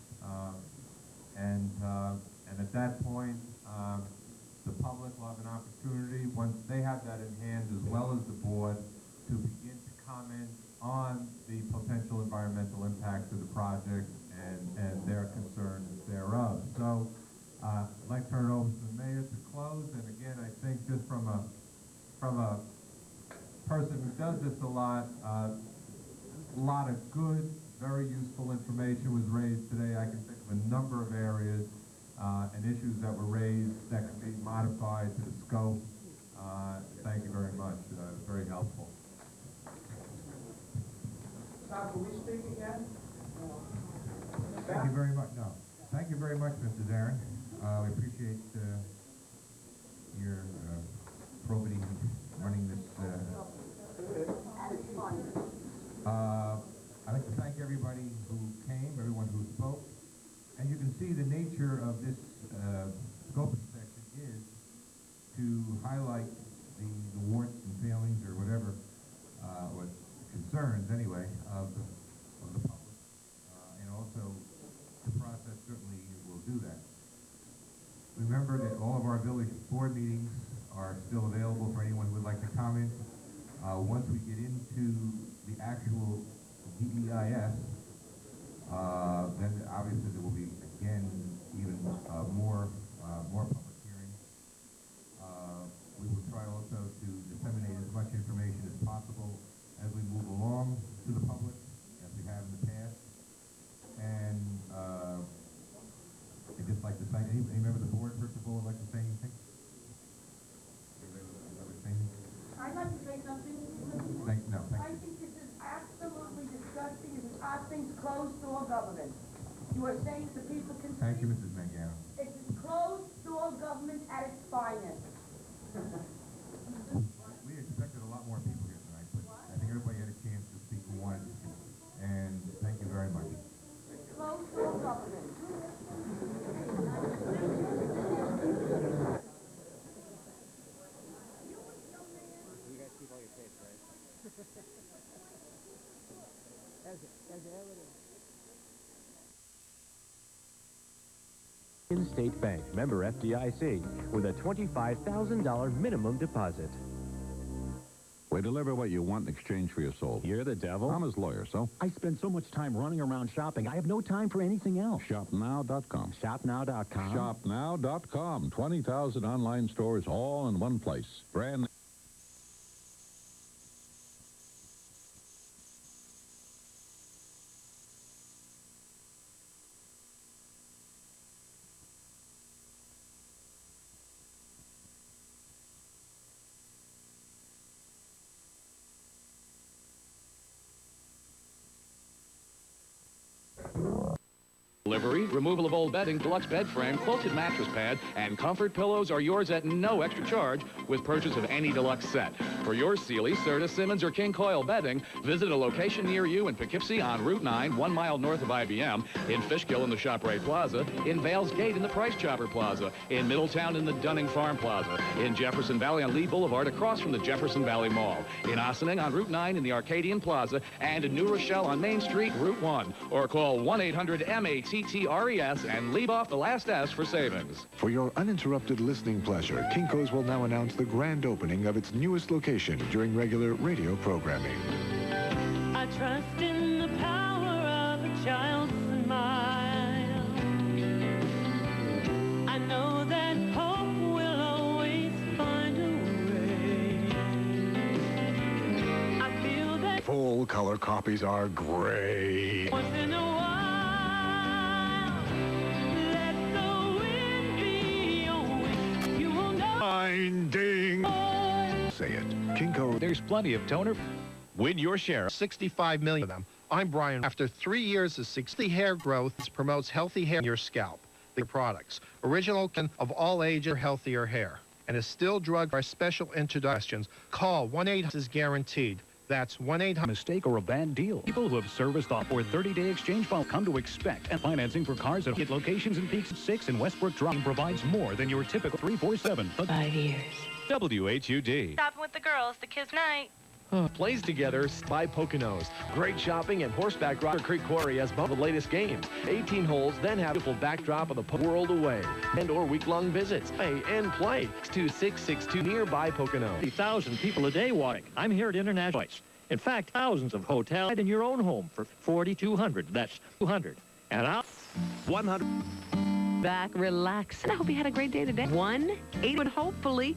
And at that point, the public will have an opportunity, once they have that in hand, as well as the board, to begin to comment on the potential environmental impacts of the project and their concerns thereof. So I'd like to turn it over to the mayor to close. And again, I think just from a person who does this a lot of good, very useful information was raised today. I can think of a number of areas and issues that were raised that can be modified to the scope. Thank you very much. It was very helpful. Tom, can we speak again? Thank you very much. No. Thank you very much, Mr. Zarin. We appreciate your probity running this. I'd like to thank everybody who came, everyone who spoke. As you can see, the nature of this scope inspection is to highlight the warts and failings or whatever, or concerns anyway, of the public, and also the process certainly will do that. Remember that all of our village board meetings are still available for anyone who would like to comment. Once we get into the actual DEIS, then obviously there will be, again, even more public hearings. We will try also to disseminate as much information as possible as we move along to the public, as we have in the past. And I'd just like to thank any member of the board, first of all, would like to say anything? I'd like to say something. Thank you. I think this is absolutely disgusting. This is our things closed-door government. You are saying the people can Thank you, Mrs. Mangano. It's closed-door government at its finest. We expected a lot more people here tonight, but I think everybody had a chance to speak who wanted to speak. And thank you very much. Closed-door government. You guys keep all your tapes, right? As evidence. In-State Bank, member FDIC, with a $25,000 minimum deposit. We deliver what you want in exchange for your soul. You're the devil? I'm his lawyer, so? I spend so much time running around shopping, I have no time for anything else. ShopNow.com. ShopNow.com? ShopNow.com. 20,000 online stores all in one place. Brand Delivery, removal of old bedding, deluxe bed frame, quilted mattress pad, and comfort pillows are yours at no extra charge with purchase of any deluxe set. For your Sealy, Serta, Simmons, or King Coil bedding, visit a location near you in Poughkeepsie on Route 9, 1 mile north of IBM, in Fishkill in the ShopRite Plaza, in Vales Gate in the Price Chopper Plaza, in Middletown in the Dunning Farm Plaza, in Jefferson Valley on Lee Boulevard across from the Jefferson Valley Mall, in Ossining on Route 9 in the Arcadian Plaza, and in New Rochelle on Main Street, Route 1. Or call 1-800-MATTRES and leave off the last S for savings. For your uninterrupted listening pleasure, Kinko's will now announce the grand opening of its newest location during regular radio programming. I trust in the power of a child's smile. I know that hope will always find a way. I feel that Full color copies are great. once in a while, let the wind be your wind. You will know. Finding. Say it. Kinko. There's plenty of toner. Win your share. 65 million of them. I'm Brian. After 3 years of 60 hair growth, promotes healthy hair in your scalp. The products. Original of all ages for healthier hair. And is still drugged by special introductions. Call 1-800 is guaranteed. That's 1-800. Mistake or a bad deal. People who have serviced off or 30-day exchange file come to expect. And financing for cars at locations in Peaks 6 and Westbrook Drive provides more than your typical 347. 5 years. WHUD. Shopping with the girls, the kids' night. Plays together by Poconos. Great shopping and horseback ride. Creek Quarry has both the latest games. 18 holes, then have a beautiful backdrop of the world away. And/or week-long visits. Pay and play. 2662 nearby Poconos. 50,000 people a day walking. I'm here at International Place. In fact, thousands of hotels in your own home for $4,200. That's $200. And I'll 100. Back, relax. And I hope you had a great day today. 1-8 would hopefully.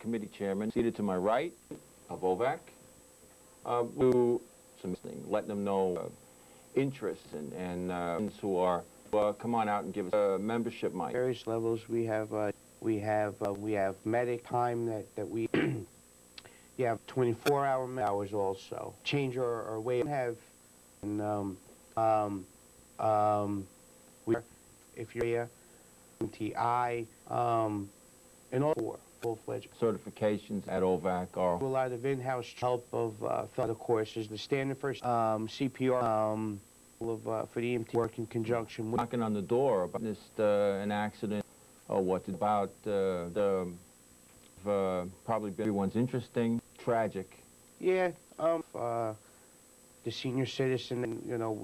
Committee chairman seated to my right of OVAC, do some letting them know interest and who are come on out and give us a membership mic. Various levels we have medic time that we you have 24-hour hours also. Change our way we have and we if you're here TI and all full-fledged certifications at OVAC are a lot of in-house help of other courses. The standard first CPR for the EMT work in conjunction with knocking on the door about this an accident or what about probably been everyone's interesting, tragic. Yeah, the senior citizen, you know,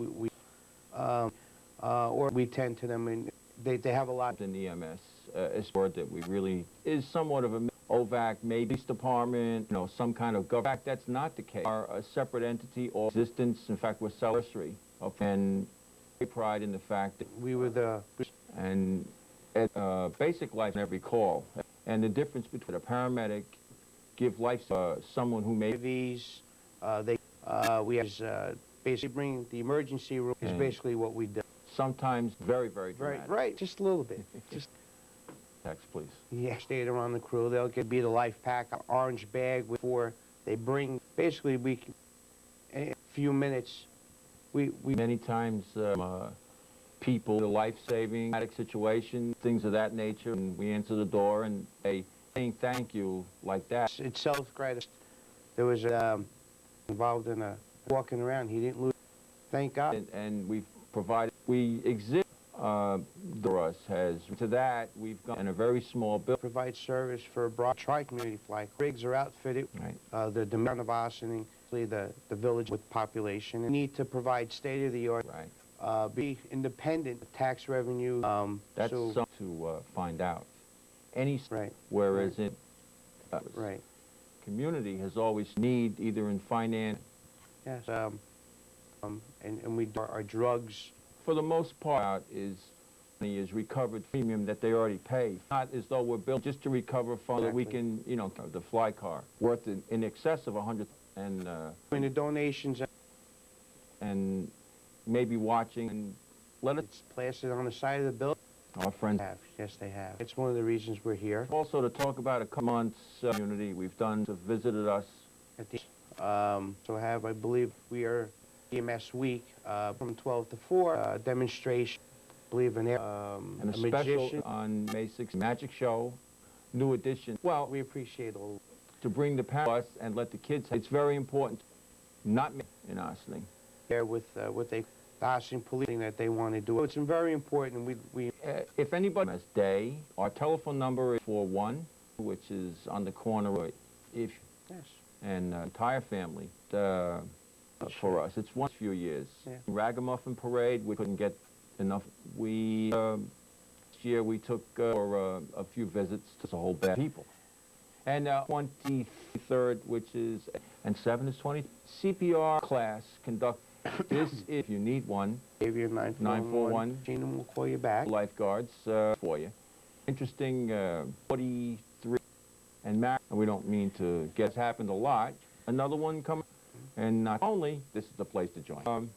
or we tend to them and they have a lot in EMS. Is word that we really is somewhat of a OVAC, maybe police department, you know, some kind of government. In fact, that's not the case. Are a separate entity or existence. In fact, we're celebratory and take pride in the fact that we were the and basic life in every call. And the difference between a paramedic give life to someone who may these we have basically bring the emergency room is basically what we do. Sometimes very dramatic. Right, just a little bit. Just text, please. Yeah, stayed around the crew. They'll be the life pack, an orange bag before they bring. Basically, we can, in a few minutes. We many times people, the life-saving situation, things of that nature, and we answer the door and they saying thank you like that. It's self-gratifying. There was involved in a walking around. He didn't lose. Thank God. And we've provided. We exist. Us has to that we've got in a very small bill provide service for a broad tri-community flight. Rigs are outfitted. Right. The demand of Austin, the village with population, and need to provide state-of-the-art. Right. Be independent tax revenue. That's something to find out. Any right. Whereas in right. community has always need either in finance. Yes. And we our drugs. For the most part, is recovered premium that they already pay. Not as though we're built just to recover funds that we can, you know, the fly car worth in excess of 100 and. The donations. And maybe watching and let it. It's plastered on the side of the building. Our friends have. Yes, they have. It's one of the reasons we're here. Also to talk about a couple months community we've done to visited us. At the I believe we are. EMS week from 12 to 4 demonstration. I believe in and a special magician. On May 6th magic show, new edition. Well, we appreciate all to bring the parents and let the kids. It's very important, not in Ossining. There with what they Ossining police that they want to do. It's very important. We if anybody has day, our telephone number is 41, which is on the corner. If yes, and entire family. For us, it's once a few years. Yeah. Ragamuffin Parade, we couldn't get enough. We last year we took for a few visits to a whole band of people. And 23rd, which is and 7 is 20 CPR class conduct. This if you need one. Xavier 941. Gina will call you back. Lifeguards for you. Interesting. 43 and married. And we don't mean to get, it's happened a lot. Another one coming, and not only, this is the place to join.